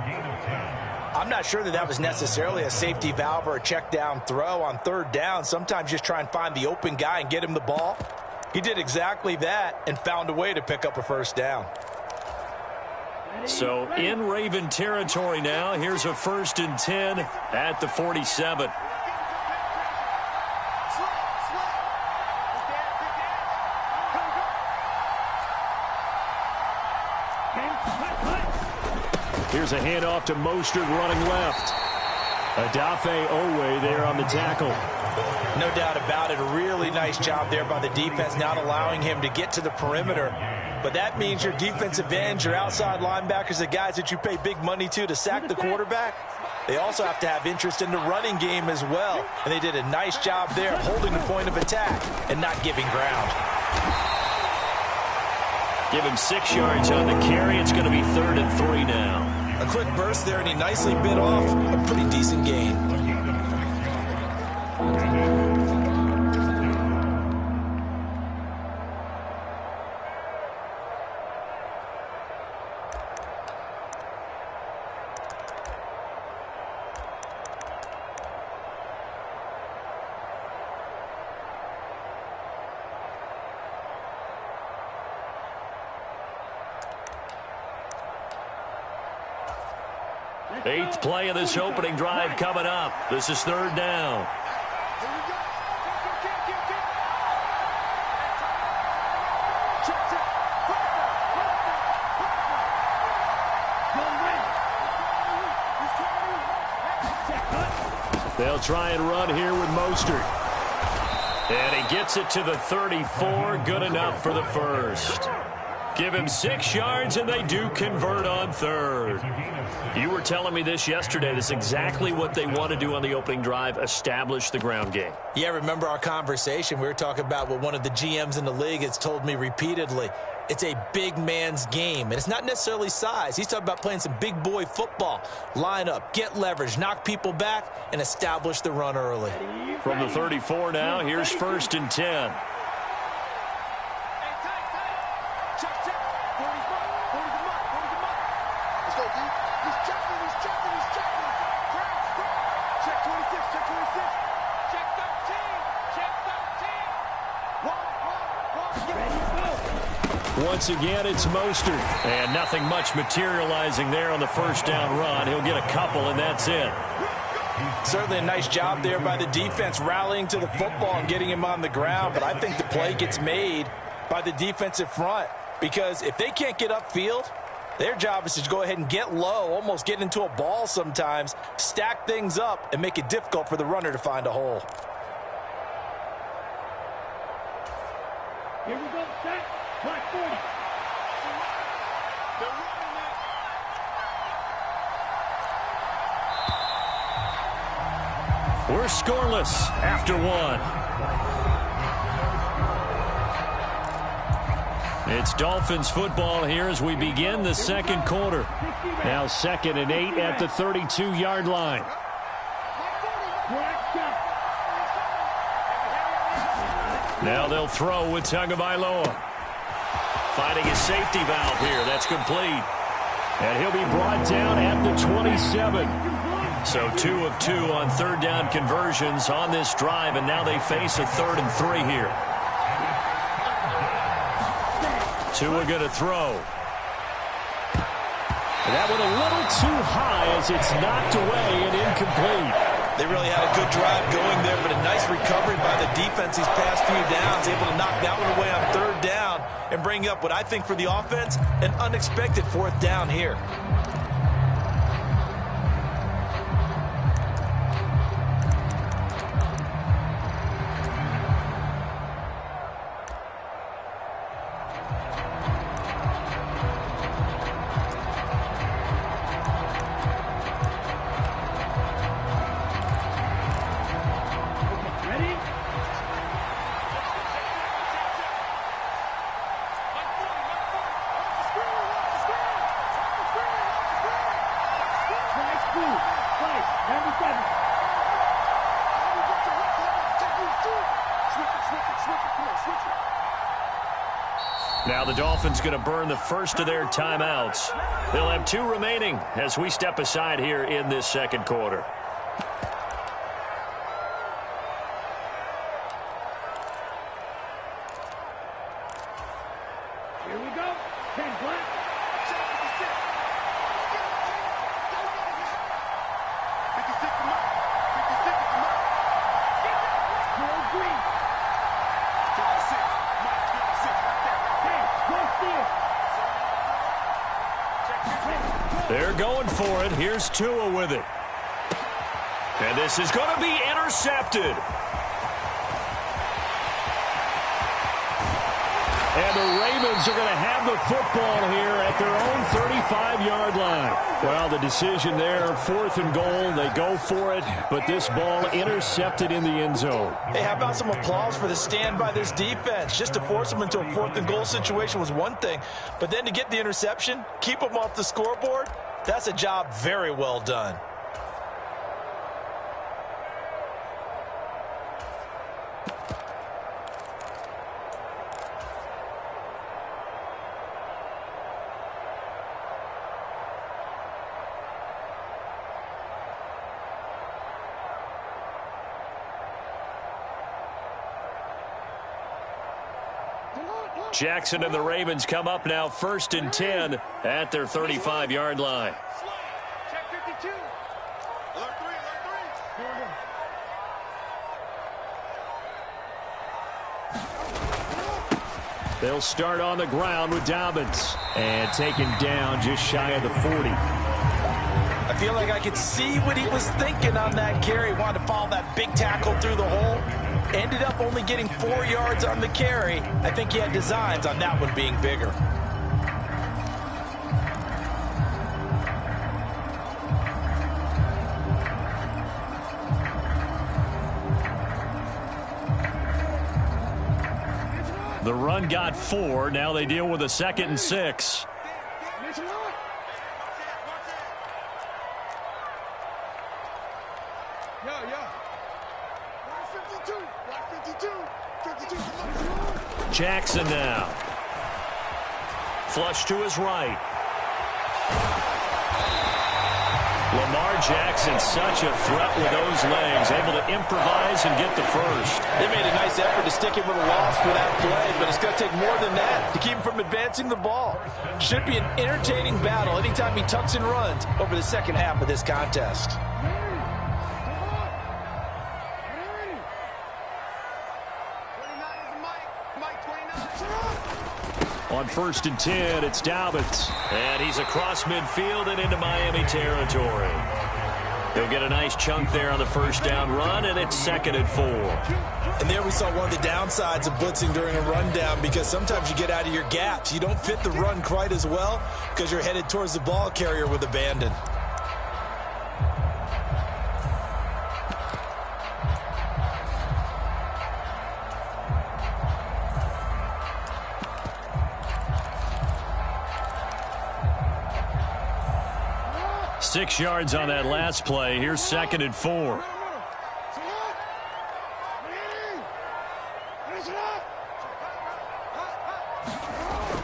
I'm not sure that was necessarily a safety valve or a check down throw on third down. Sometimes just try and find the open guy and get him the ball. He did exactly that and found a way to pick up a first down. So in Raven territory now, here's a first and 10 at the 47. Here's a handoff to Mostert running left. Adafe Owe there on the tackle. No doubt about it. A really nice job there by the defense, not allowing him to get to the perimeter. But that means your defensive ends, your outside linebackers, the guys that you pay big money to sack the quarterback, they also have to have interest in the running game as well. And they did a nice job there of holding the point of attack and not giving ground. Give him 6 yards on the carry. It's going to be 3rd and 3 now. A quick burst there, and he nicely bit off a pretty decent gain. Eighth play of this opening drive coming up. This is 3rd down. They'll try and run here with Mostert. And he gets it to the 34. Good enough for the first. Give him 6 yards, and they do convert on 3rd. You were telling me this yesterday. This is exactly what they want to do on the opening drive, establish the ground game. Yeah, remember our conversation. We were talking about what one of the GMs in the league has told me repeatedly. It's a big man's game, and it's not necessarily size. He's talking about playing some big boy football. Line up, get leverage, knock people back, and establish the run early. From the 34 now, here's 1st and 10. Once again, it's Mostert. And nothing much materializing there on the 1st down run. He'll get a couple, and that's it. Certainly a nice job there by the defense rallying to the football and getting him on the ground. But I think the play gets made by the defensive front. Because if they can't get upfield, their job is to go ahead and get low, almost get into a ball sometimes, stack things up, and make it difficult for the runner to find a hole. Here we go, set. Black 40. We're scoreless after 1. It's Dolphins football here as we begin the 2nd quarter. Now 2nd and 8 at the 32-yard line. Now they'll throw with Tagovailoa. Finding his safety valve here. That's complete. And he'll be brought down at the 27. So 2 of 2 on 3rd down conversions on this drive, and now they face a 3rd and 3 here. Tua going to throw. That one a little too high as it's knocked away and incomplete. They really had a good drive going there, but a nice recovery by the defense these past few downs, able to knock that one away on 3rd down and bring up what I think for the offense, an unexpected 4th down here. Now the Dolphins going to burn the first of their timeouts. They'll have 2 remaining as we step aside here in this 2nd quarter. Here we go. 10 black. They're going for it. Here's Tua with it. And this is going to be intercepted. And the Ravens are going to have the football here at their own 35-yard line. Well, the decision there, 4th and goal. They go for it, but this ball intercepted in the end zone. Hey, how about some applause for the stand by this defense? Just to force them into a 4th and goal situation was one thing, but then to get the interception, keep them off the scoreboard, that's a job very well done. Jackson and the Ravens come up now 1st and 10 at their 35-yard line. Check 52. Alert 3. They'll start on the ground with Dobbins. And taken down just shy of the 40. I feel like I could see what he was thinking on that carry. Wanted to follow that big tackle through the hole. Ended up only getting 4 yards on the carry. I think he had designs on that one being bigger. The run got 4. Now they deal with a 2nd and 6. Jackson now. Flush to his right. Lamar Jackson, such a threat with those legs, able to improvise and get the first. They made a nice effort to stick him with a loss for that play, but it's going to take more than that to keep him from advancing the ball. Should be an entertaining battle anytime he tucks and runs over the second half of this contest. On 1st and 10, it's Dobbins. And he's across midfield and into Miami territory. He'll get a nice chunk there on the first down run, and it's 2nd and 4. And there we saw one of the downsides of blitzing during a rundown, because sometimes you get out of your gaps. You don't fit the run quite as well because you're headed towards the ball carrier with abandon. Six yards on that last play. Here's 2nd and 4.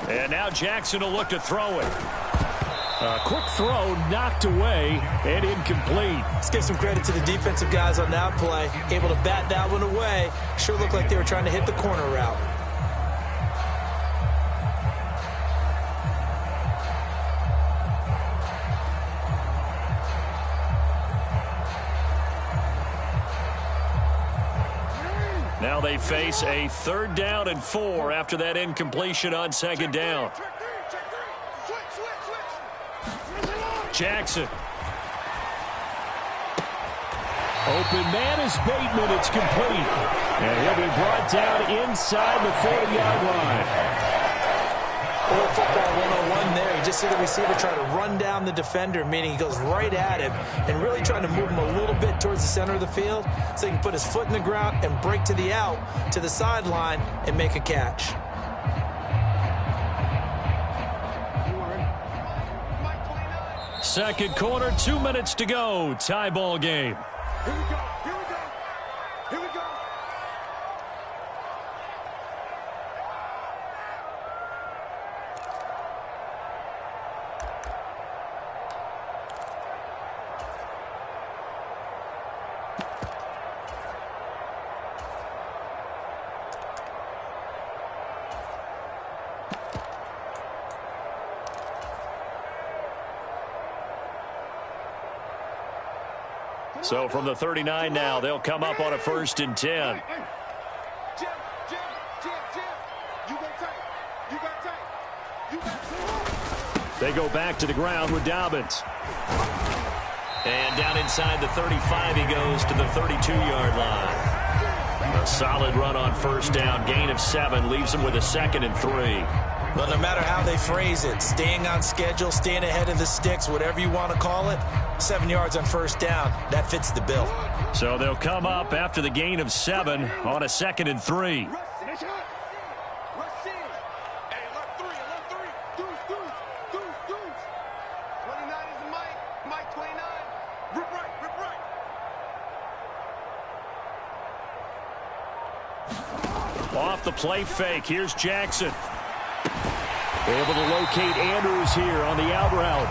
And now Jackson will look to throw it. A quick throw knocked away and incomplete. Let's give some credit to the defensive guys on that play. Able to bat that one away. Sure looked like they were trying to hit the corner route. Now they face a 3rd down and 4 after that incompletion on 2nd down. Jackson. Open man is Bateman. It's complete. And he'll be brought down inside the 40-yard line. Old football 101 there. You just see the receiver try to run down the defender, meaning he goes right at him and really trying to move him a little bit towards the center of the field so he can put his foot in the ground and break to the out, to the sideline, and make a catch. Second quarter, 2 minutes to go. Tie ball game. Here we go. Here we go. Here we go. So from the 39 now, they'll come up on a 1st and 10. They go back to the ground with Dobbins. And down inside the 35, he goes to the 32-yard line. A solid run on first down. Gain of 7 leaves him with a 2nd and 3. Well, no matter how they phrase it, staying on schedule, staying ahead of the sticks, whatever you want to call it, 7 yards on first down, that fits the bill. So they'll come up after the gain of 7 on a 2nd and 3. Off the play fake, here's Jackson. Able to locate Andrews here on the out route.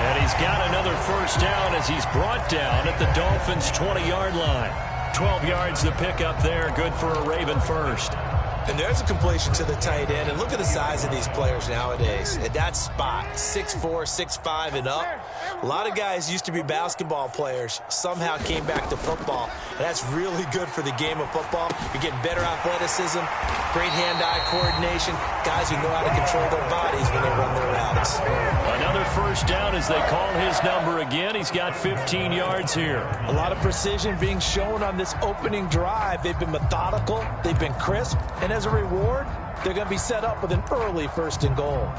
And he's got another first down as he's brought down at the Dolphins' 20-yard line. 12 yards the pickup there, good for a Raven first. And there's a completion to the tight end. And look at the size of these players nowadays. At that spot, 6'4", 6'5", and up. A lot of guys used to be basketball players, somehow came back to football. And that's really good for the game of football. You're getting better athleticism, great hand-eye coordination, guys who know how to control their bodies when they run their routes. Another first down as they call his number again. He's got 15 yards here. A lot of precision being shown on this opening drive. They've been methodical, they've been crisp, and as a reward, they're going to be set up with an early 1st and goal.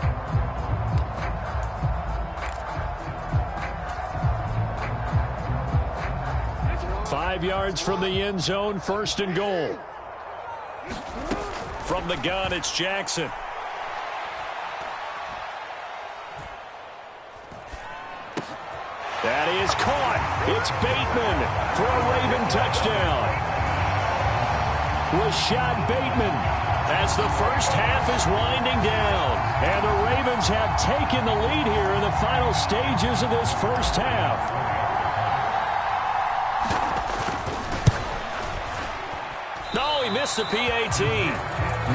Five yards from the end zone, 1st and goal. From the gun, it's Jackson. That is caught. It's Bateman for a Raven touchdown. Rashad Bateman as the first half is winding down. And the Ravens have taken the lead here in the final stages of this first half. No, he missed the PAT.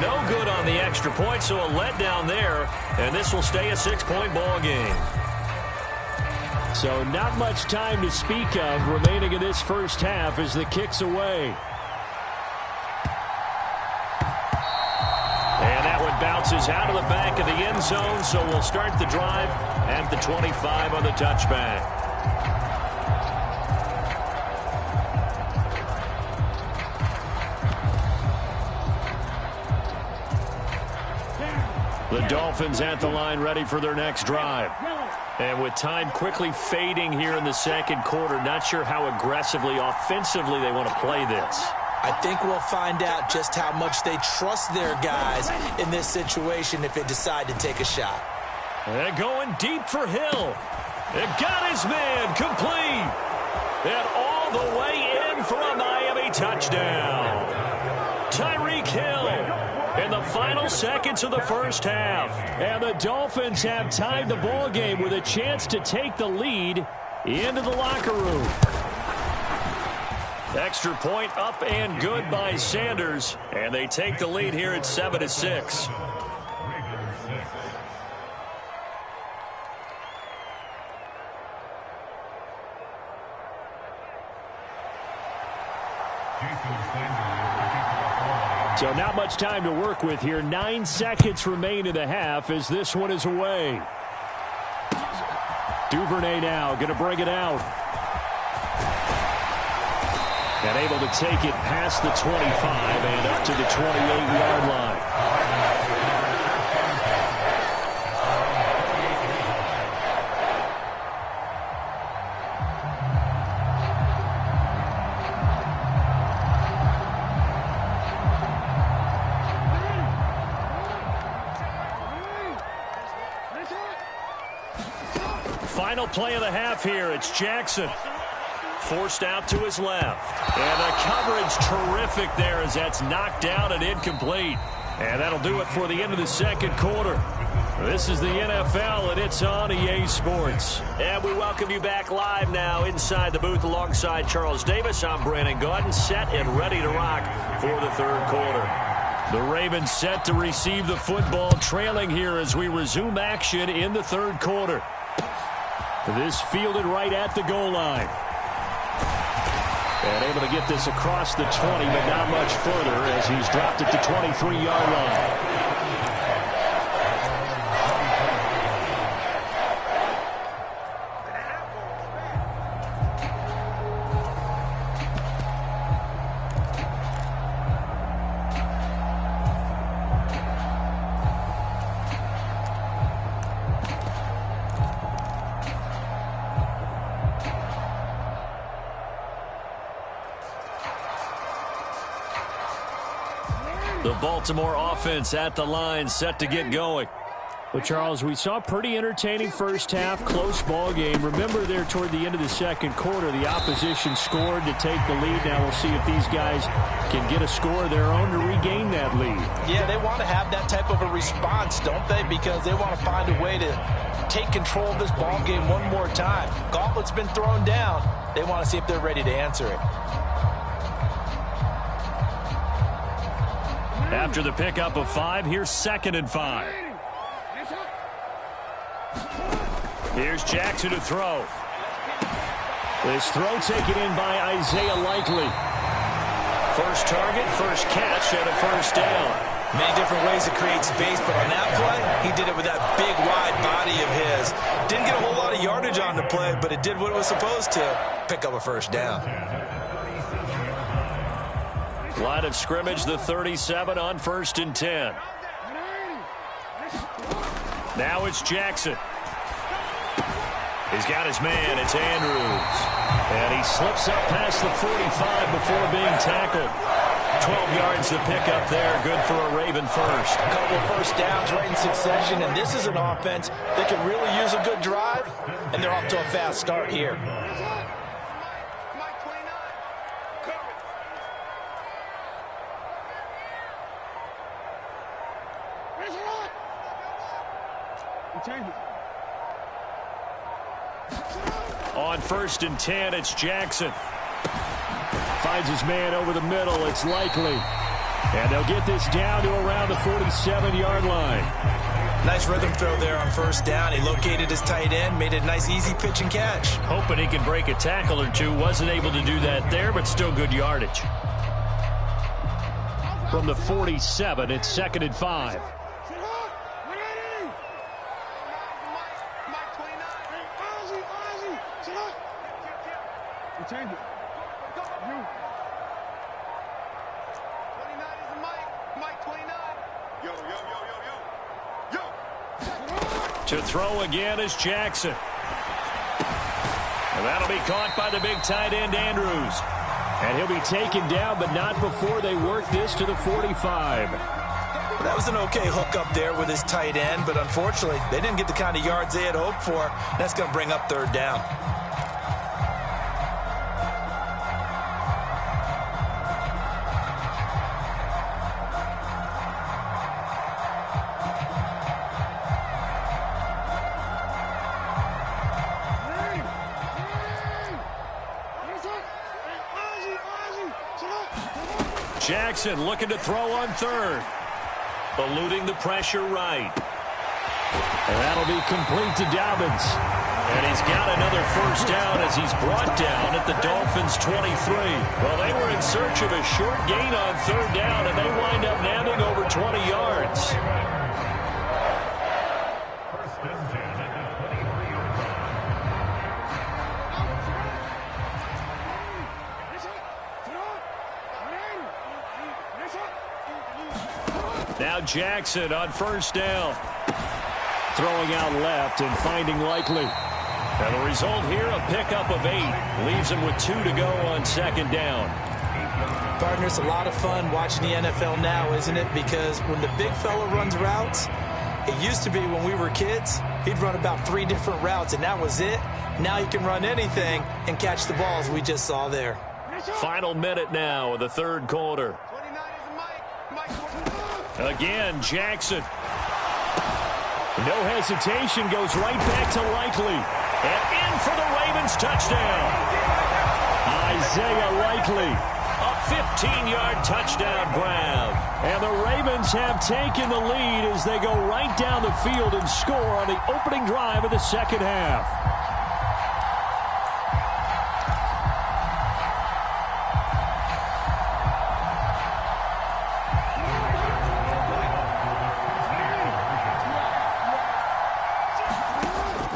No good on the extra point, so a letdown there. And this will stay a 6-point ball game. So not much time to speak of remaining in this first half as the kick's away. And that one bounces out of the back of the end zone, so we'll start the drive at the 25 on the touchback. The Dolphins at the line ready for their next drive. And with time quickly fading here in the second quarter, not sure how aggressively, offensively they want to play this. I think we'll find out just how much they trust their guys in this situation if they decide to take a shot. They're going deep for Hill. They got his man complete. And all the way in for a Miami touchdown. Tyreek Hill in the final seconds of the first half. And the Dolphins have tied the ball game with a chance to take the lead into the locker room. Extra point up and good by Sanders. And they take the lead here at 7-6. So not much time to work with here. 9 seconds remain in the half as this one is away. Duvernay now going to bring it out. And able to take it past the 25 and up to the 28-yard line. Final play of the half here. It's Jackson. Forced out to his left. And the coverage terrific there as that's knocked down and incomplete. And that'll do it for the end of the second quarter. This is the NFL, and it's on EA Sports. And we welcome you back live now inside the booth alongside Charles Davis. I'm Brandon Gaudin, set and ready to rock for the third quarter. The Ravens set to receive the football, trailing here as we resume action in the third quarter. This fielded right at the goal line. And able to get this across the 20, but not much further as he's dropped at the 23-yard line. The Baltimore offense at the line, set to get going. But, Charles, we saw a pretty entertaining first half, close ball game. Remember there toward the end of the second quarter, the opposition scored to take the lead. Now we'll see if these guys can get a score of their own to regain that lead. Yeah, they want to have that type of a response, don't they? Because they want to find a way to take control of this ball game one more time. Gauntlet's been thrown down. They want to see if they're ready to answer it. After the pickup of 5, here's 2nd and 5. Here's Jackson to throw. This throw taken in by Isaiah Likely. First target, first catch, and a first down. Many different ways to create space, but on that play, he did it with that big, wide body of his. Didn't get a whole lot of yardage on the play, but it did what it was supposed to, pick up a first down. Line of scrimmage, the 37 on 1st and 10. Now it's Jackson. He's got his man. It's Andrews. And he slips up past the 45 before being tackled. 12 yards to pick up there. Good for a Raven first. A couple of first downs right in succession, and this is an offense that can really use a good drive, and they're off to a fast start here. On 1st and 10, it's Jackson. Finds his man over the middle. It's Likely. And they'll get this down to around the 47-yard line. Nice rhythm throw there on 1st down. He located his tight end, made a nice easy pitch and catch. Hoping he can break a tackle or two. Wasn't able to do that there, but still good yardage. From the 47, it's 2nd and 5. To throw again is Jackson. And that'll be caught by the big tight end, Andrews. And he'll be taken down, but not before they work this to the 45. Well, that was an okay hook up there with his tight end, but unfortunately, they didn't get the kind of yards they had hoped for. That's going to bring up 3rd down. Jackson looking to throw on 3rd. Eluding the pressure right. And that'll be complete to Dobbins. And he's got another first down as he's brought down at the Dolphins' 23. Well, they were in search of a short gain on 3rd down, and they wind up nabbing over 20 yards. Now Jackson on 1st down. Throwing out left and finding Likely. And the result here, a pickup of 8. Leaves him with 2 to go on 2nd down. Partner, it's a lot of fun watching the NFL now, isn't it? Because when the big fella runs routes, it used to be when we were kids, he'd run about 3 different routes, and that was it. Now he can run anything and catch the balls we just saw there. Final minute now of the 3rd quarter. Again, Jackson. No hesitation, goes right back to Likely. And in for the Ravens touchdown. Isaiah Likely. A 15-yard touchdown grab. And the Ravens have taken the lead as they go right down the field and score on the opening drive of the 2nd half.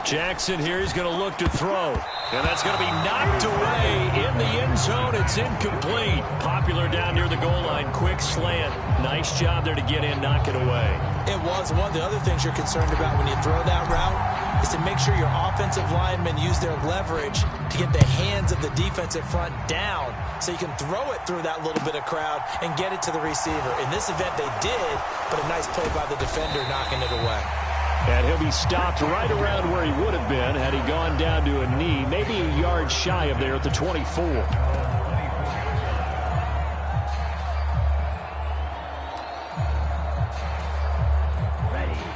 Jackson here is going to look to throw. And that's going to be knocked away in the end zone. It's incomplete. Popular down near the goal line. Quick slant. Nice job there to get in, knock it away. It was. One of the other things you're concerned about when you throw that route is to make sure your offensive linemen use their leverage to get the hands of the defensive front down so you can throw it through that little bit of crowd and get it to the receiver. In this event, they did, but a nice play by the defender knocking it away. And he'll be stopped right around where he would have been had he gone down to a knee, maybe a yard shy of there at the 24.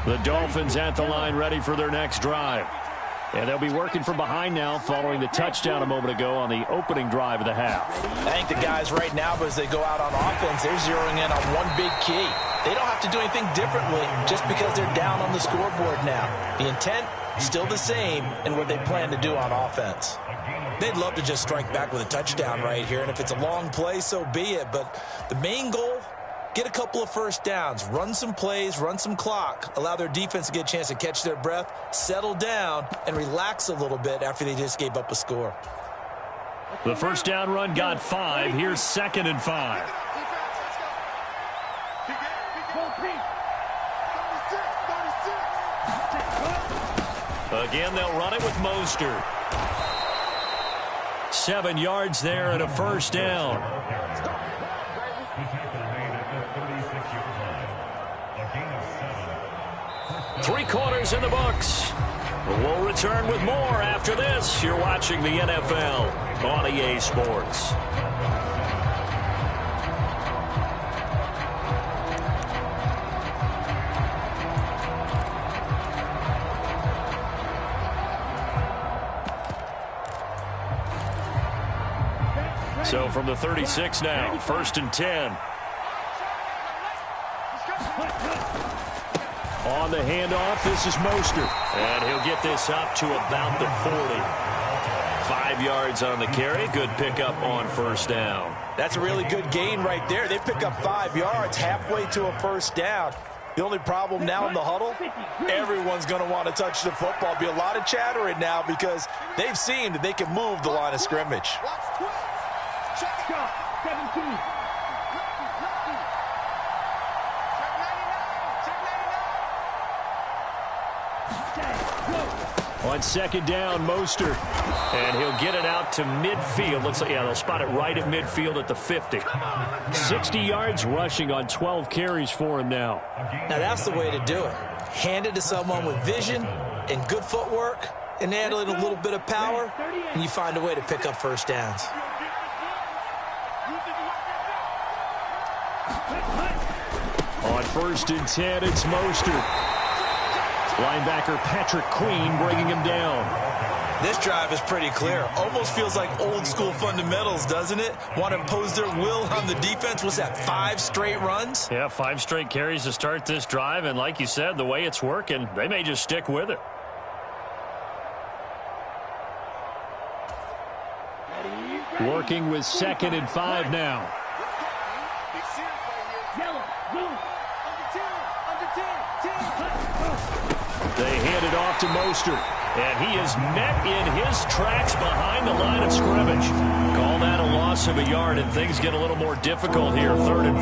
The Dolphins at the line ready for their next drive. And they'll be working from behind now following the touchdown a moment ago on the opening drive of the half. I think the guys right now, as they go out on offense, they're zeroing in on one big key. They don't have to do anything differently just because they're down on the scoreboard now. The intent is still the same in what they plan to do on offense. They'd love to just strike back with a touchdown right here, and if it's a long play, so be it. But the main goal, get a couple of first downs, run some plays, run some clock, allow their defense to get a chance to catch their breath, settle down, and relax a little bit after they just gave up a score. The first down run got 5. Here's 2nd and 5. Again, they'll run it with Mostert. 7 yards there and a first down. Three quarters in the books. We'll return with more after this. You're watching the NFL on EA Sports. So from the 36 now, 1st and 10. On the handoff, this is Mostert. And he'll get this up to about the 40. 5 yards on the carry. Good pickup on first down. That's a really good gain right there. They pick up 5 yards halfway to a first down. The only problem now in the huddle, everyone's going to want to touch the football. Be a lot of chatter right now because they've seen that they can move the line of scrimmage. Check 17. On 2nd down, Mostert. And he'll get it out to midfield. Looks like, yeah, they'll spot it right at midfield at the 50. 60 yards rushing on 12 carries for him now. Now, that's the way to do it. Hand it to someone with vision and good footwork and add in a little bit of power, and you find a way to pick up first downs. On 1st and 10, it's Mostert. Linebacker Patrick Queen bringing him down. This drive is pretty clear. Almost feels like old school fundamentals, doesn't it? Want to impose their will on the defense. What's that, 5 straight runs? Yeah, 5 straight carries to start this drive. And like you said, the way it's working, they may just stick with it. Working with 2nd and 5 now. They hand it off to Mostert, and he is met in his tracks behind the line of scrimmage. Call that a loss of a yard, and things get a little more difficult here, 3rd and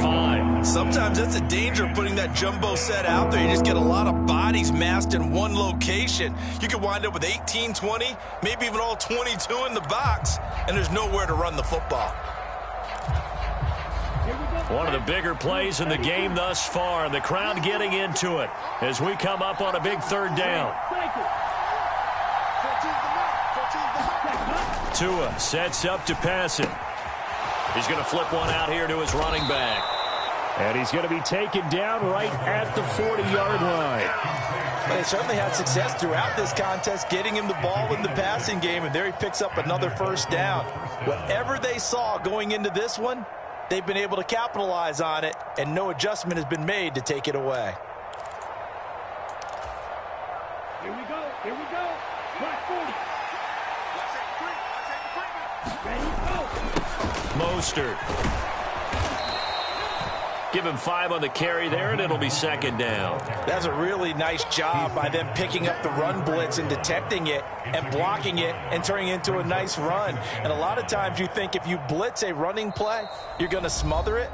5. Sometimes that's a danger putting that jumbo set out there. You just get a lot of bodies massed in one location. You could wind up with 18, 20, maybe even all 22 in the box, and there's nowhere to run the football. One of the bigger plays in the game thus far, and the crowd getting into it as we come up on a big 3rd down. Tua sets up to pass it. He's going to flip one out here to his running back. And he's going to be taken down right at the 40-yard line. They certainly had success throughout this contest getting him the ball in the passing game, and there he picks up another first down. Whatever they saw going into this one, they've been able to capitalize on it, and no adjustment has been made to take it away. Here we go. Here we go. Black 40. Ready, go. Mostert. Give him 5 on the carry there, and it'll be 2nd down. That's a really nice job by them picking up the run blitz and detecting it and blocking it and turning it into a nice run. And a lot of times you think if you blitz a running play, you're going to smother it.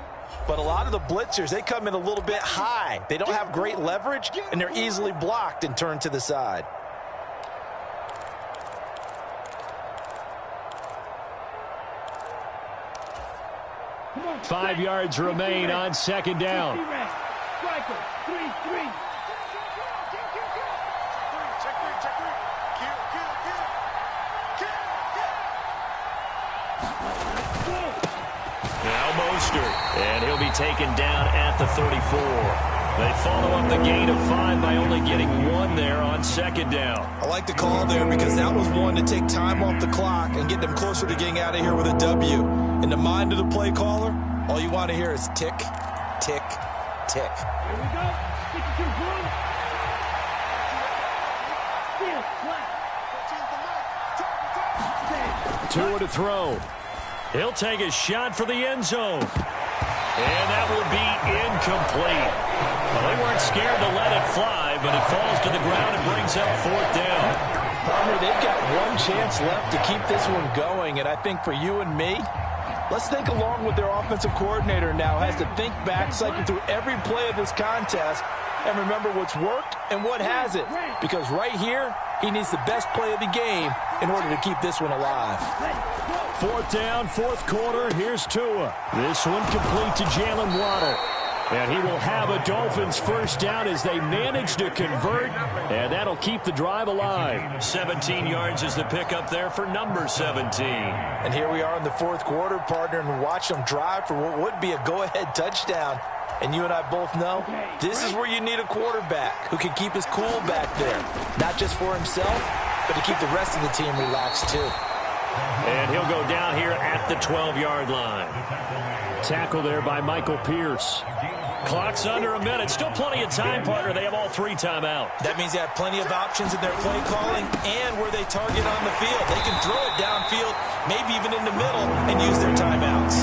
But a lot of the blitzers, they come in a little bit high. They don't have great leverage, and they're easily blocked and turned to the side. 5 yards remain on second down. Striker, 3-3. Now Mostert, and he'll be taken down at the 34. They follow up the gain of 5 by only getting 1 there on second down. I like the call there because that was one to take time off the clock and get them closer to getting out of here with a W. In the mind of the play caller, all you want to hear is tick, tick, tick. Here we go. 52 blue. Still flat. Tua to throw. He'll take a shot for the end zone. And that will be incomplete. Well, they weren't scared to let it fly, but it falls to the ground and brings up fourth down. Palmer, they've got one chance left to keep this one going, and I think for you and me, let's think along with their offensive coordinator now has to think back, cycle through every play of this contest, and remember what's worked and what hasn't. Because right here, he needs the best play of the game in order to keep this one alive. Fourth down, fourth quarter. Here's Tua. This one complete to Jalen Waddle. And he will have a Dolphins first down as they manage to convert, and that'll keep the drive alive. 17 yards is the pickup there for number 17. And here we are in the fourth quarter, partner, and watch them drive for what would be a go-ahead touchdown. And you and I both know this is where you need a quarterback who can keep his cool back there, not just for himself, but to keep the rest of the team relaxed too. And he'll go down here at the 12-yard line. Tackle there by Michael Pierce. Clock's under a minute. Still plenty of time, partner. They have all 3 timeouts. That means they have plenty of options in their play calling and where they target on the field. They can throw it downfield, maybe even in the middle, and use their timeouts.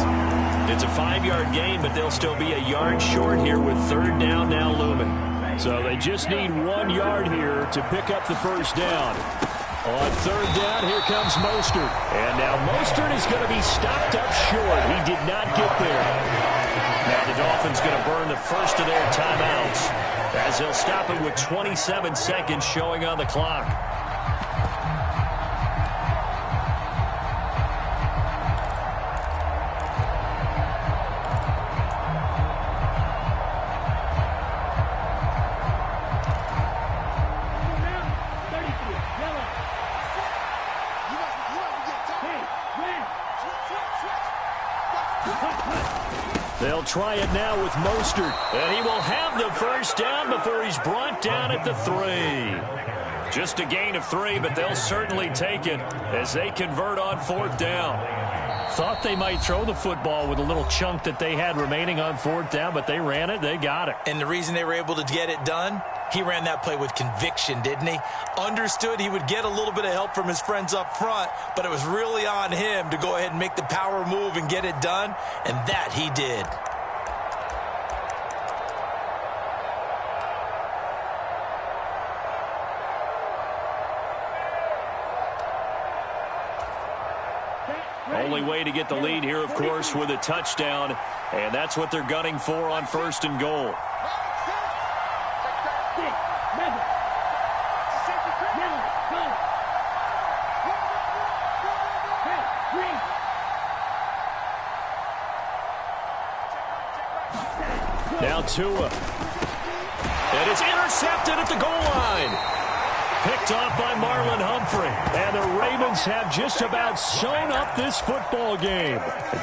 It's a 5-yard gain, but they'll still be a yard short here with third down now looming. So they just need 1 yard here to pick up the first down. On third down, here comes Mostert. And now Mostert is going to be stopped up short. He did not get there. Now the Dolphins going to burn the first of their timeouts as they'll stop it with 27 seconds showing on the clock. They'll try it now with Mostert. And he will have the first down before he's brought down at the 3. Just a gain of 3, but they'll certainly take it as they convert on fourth down. Thought they might throw the football with a little chunk that they had remaining on fourth down, but they ran it, they got it. And the reason they were able to get it done, he ran that play with conviction, didn't he? Understood he would get a little bit of help from his friends up front, but it was really on him to go ahead and make the power move and get it done, and that he did. Only way to get the lead here, of course, with a touchdown, and that's what they're gunning for on first and goal. Now Tua. And it's intercepted at the goal line. Picked off by Marlon Humphrey. And the Ravens have just about sewn up this football game.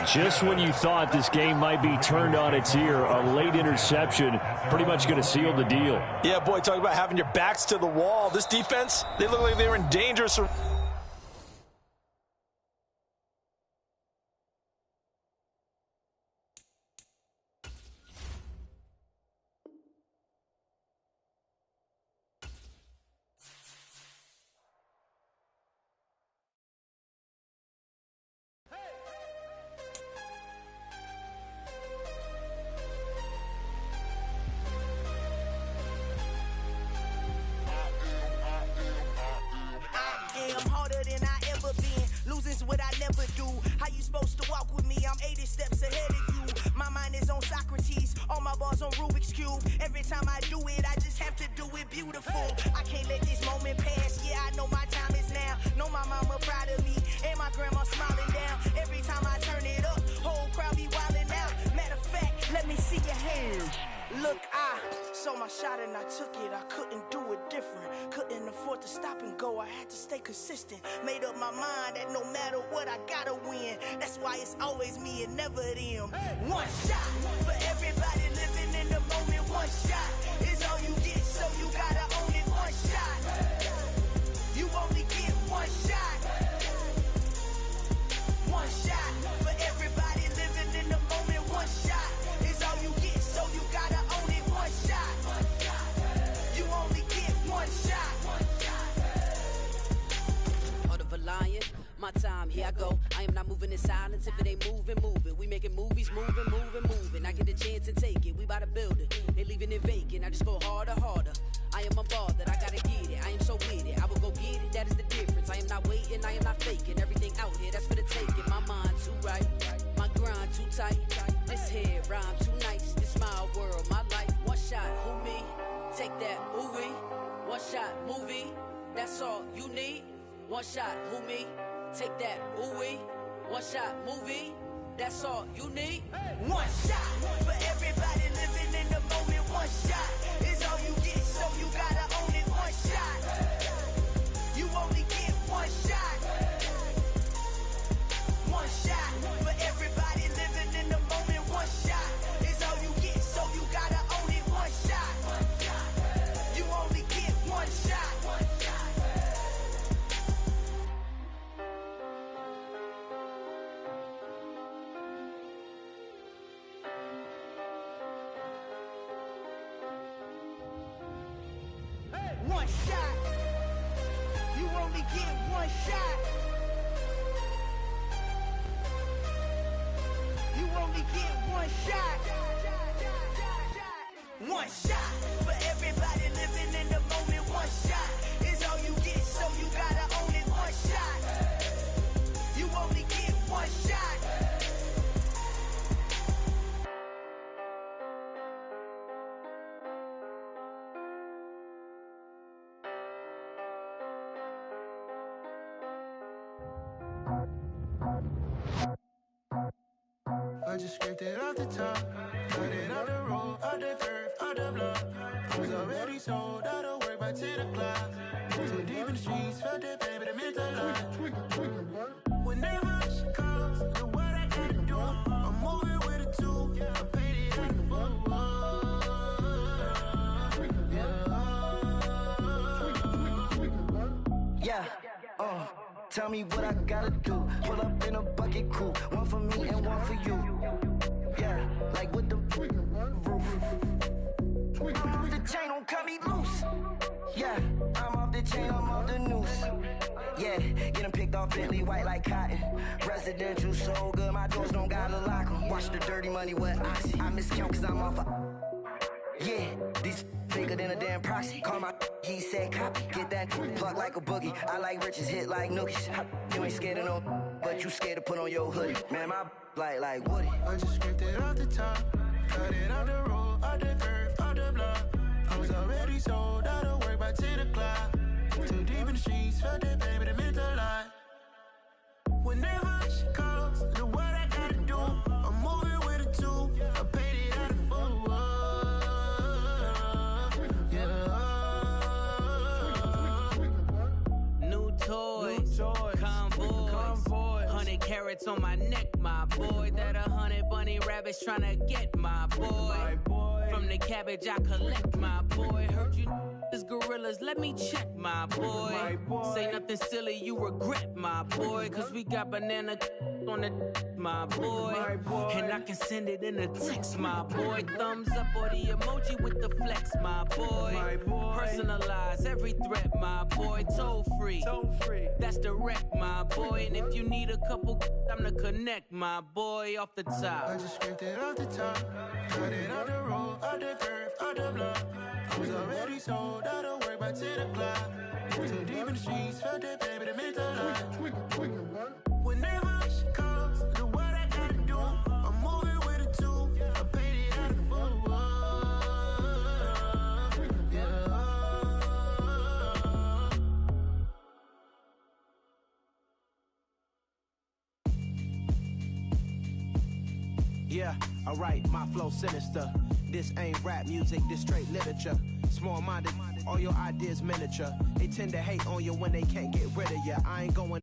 Just when you thought this game might be turned on its ear, a late interception pretty much going to seal the deal. Yeah, boy, talk about having your backs to the wall. This defense, they look like they were in danger. What I never do. How you supposed to walk with me? I'm 80 steps ahead of you. My mind is on Socrates, all my bars on Rubik's Cube. Every time I do it, I just have to do it beautiful. I can't let this moment pass. Yeah, I know my time is now. Know my mama proud of me, and my grandma smiling down. Every time I turn it up, whole crowd be wilding out. Look, I saw my shot and I took it. I couldn't do it different. Couldn't afford to stop and go. I had to stay consistent. Made up my mind that no matter what, I gotta win. That's why it's always me and never them. One shot for everybody living in the moment. One shot is all you get, so you gotta own it. One shot. You only get one shot. One shot for everybody living in the moment. One shot is all you get, so you gotta own it. One shot. You only get one shot. Heart of a lion, my time, here I go. I am not moving in silence. If it ain't moving, move it. We making movies, moving. I get a chance and take it. We bout to build it. Ain't leaving it vacant. I just go harder. I am a ball that I gotta get it. I am so with it. I will go get it. That is the difference. I am not waiting. I am not faking. Everything out here, that's for the taking. My mind too right. My grind too tight. This head rhyme too nice. This my world, my life. One shot, who me? Take that, movie. One shot, movie. That's all you need. One shot, who me? Take that, ooh-wee. One shot, movie. That's all you need. One shot for everybody living in the moment. One shot is all you get, so you gotta own it. One shot. You only get one shot. One shot for everybody living in the moment. One shot is all you get, so you gotta own it. One shot. You only get one shot. One shot. You only get one shot. You only get one shot. One shot for everybody living in the moment. One shot is all you get, so you gotta own it. One shot. You only get one shot. I just scraped it off the top, cut it off the road, off the curve, off the block. I was already sold, out of work by 10 o'clock. Too deep in the streets, felt that pain, but it meant a lot. Whenever she calls, do what I gotta do. I'm moving with a two, I paid it out the tell me what I gotta do. Pull up in a bucket crew, one for me and one for you. Yeah, like with the roof. I'm off the chain, don't cut me loose. Yeah, I'm off the chain, I'm off the noose. Yeah, getting picked off Bentley, white like cotton. Residential so good, my doors don't gotta lock 'em. Watch the dirty money with Oxy. I miscount cause I'm off a... Yeah, these bigger than a damn proxy. Call my he said copy. Get that plug like a boogie. I like riches, hit like nookies. You ain't scared of no, but you scared to put on your hoodie. Man, my like Woody. I just scraped it off the top, cut it off the road, off the curve, off the block. I was already sold, out of work by 10 o'clock. Too deep in the streets, felt that baby, that meant a lot. Whenever she calls, do what I gotta do. I'm moving with a two, I paid it out of full. Convoy, 100 carats on my neck, my boy. That 100 bunny rabbits tryna get my boy. From the cabbage I collect, my boy. Heard you is gorillas, let me check, my boy. Say nothing silly, you regret, my boy. Cause we got banana on the my boy. And I can send it in a text, my boy. Thumbs up or the emoji with the flex, my boy. Personalize every threat, my boy. Toll free, that's direct, my boy. And if you need a couple, I'm to connect, my boy, off the top. I just scraped it off the top, cut it off the road, off the curve, off the block. I was already sold, out of work by 10 o'clock. Too deep in the streets, felt that baby, that meant a lot. Whenever she calls, do what I gotta do. I'm moving with a two, I paid it out of full. Yeah, alright, my flow sinister. This ain't rap music, this straight literature. Small-minded, all your ideas miniature. They tend to hate on you when they can't get rid of you. I ain't going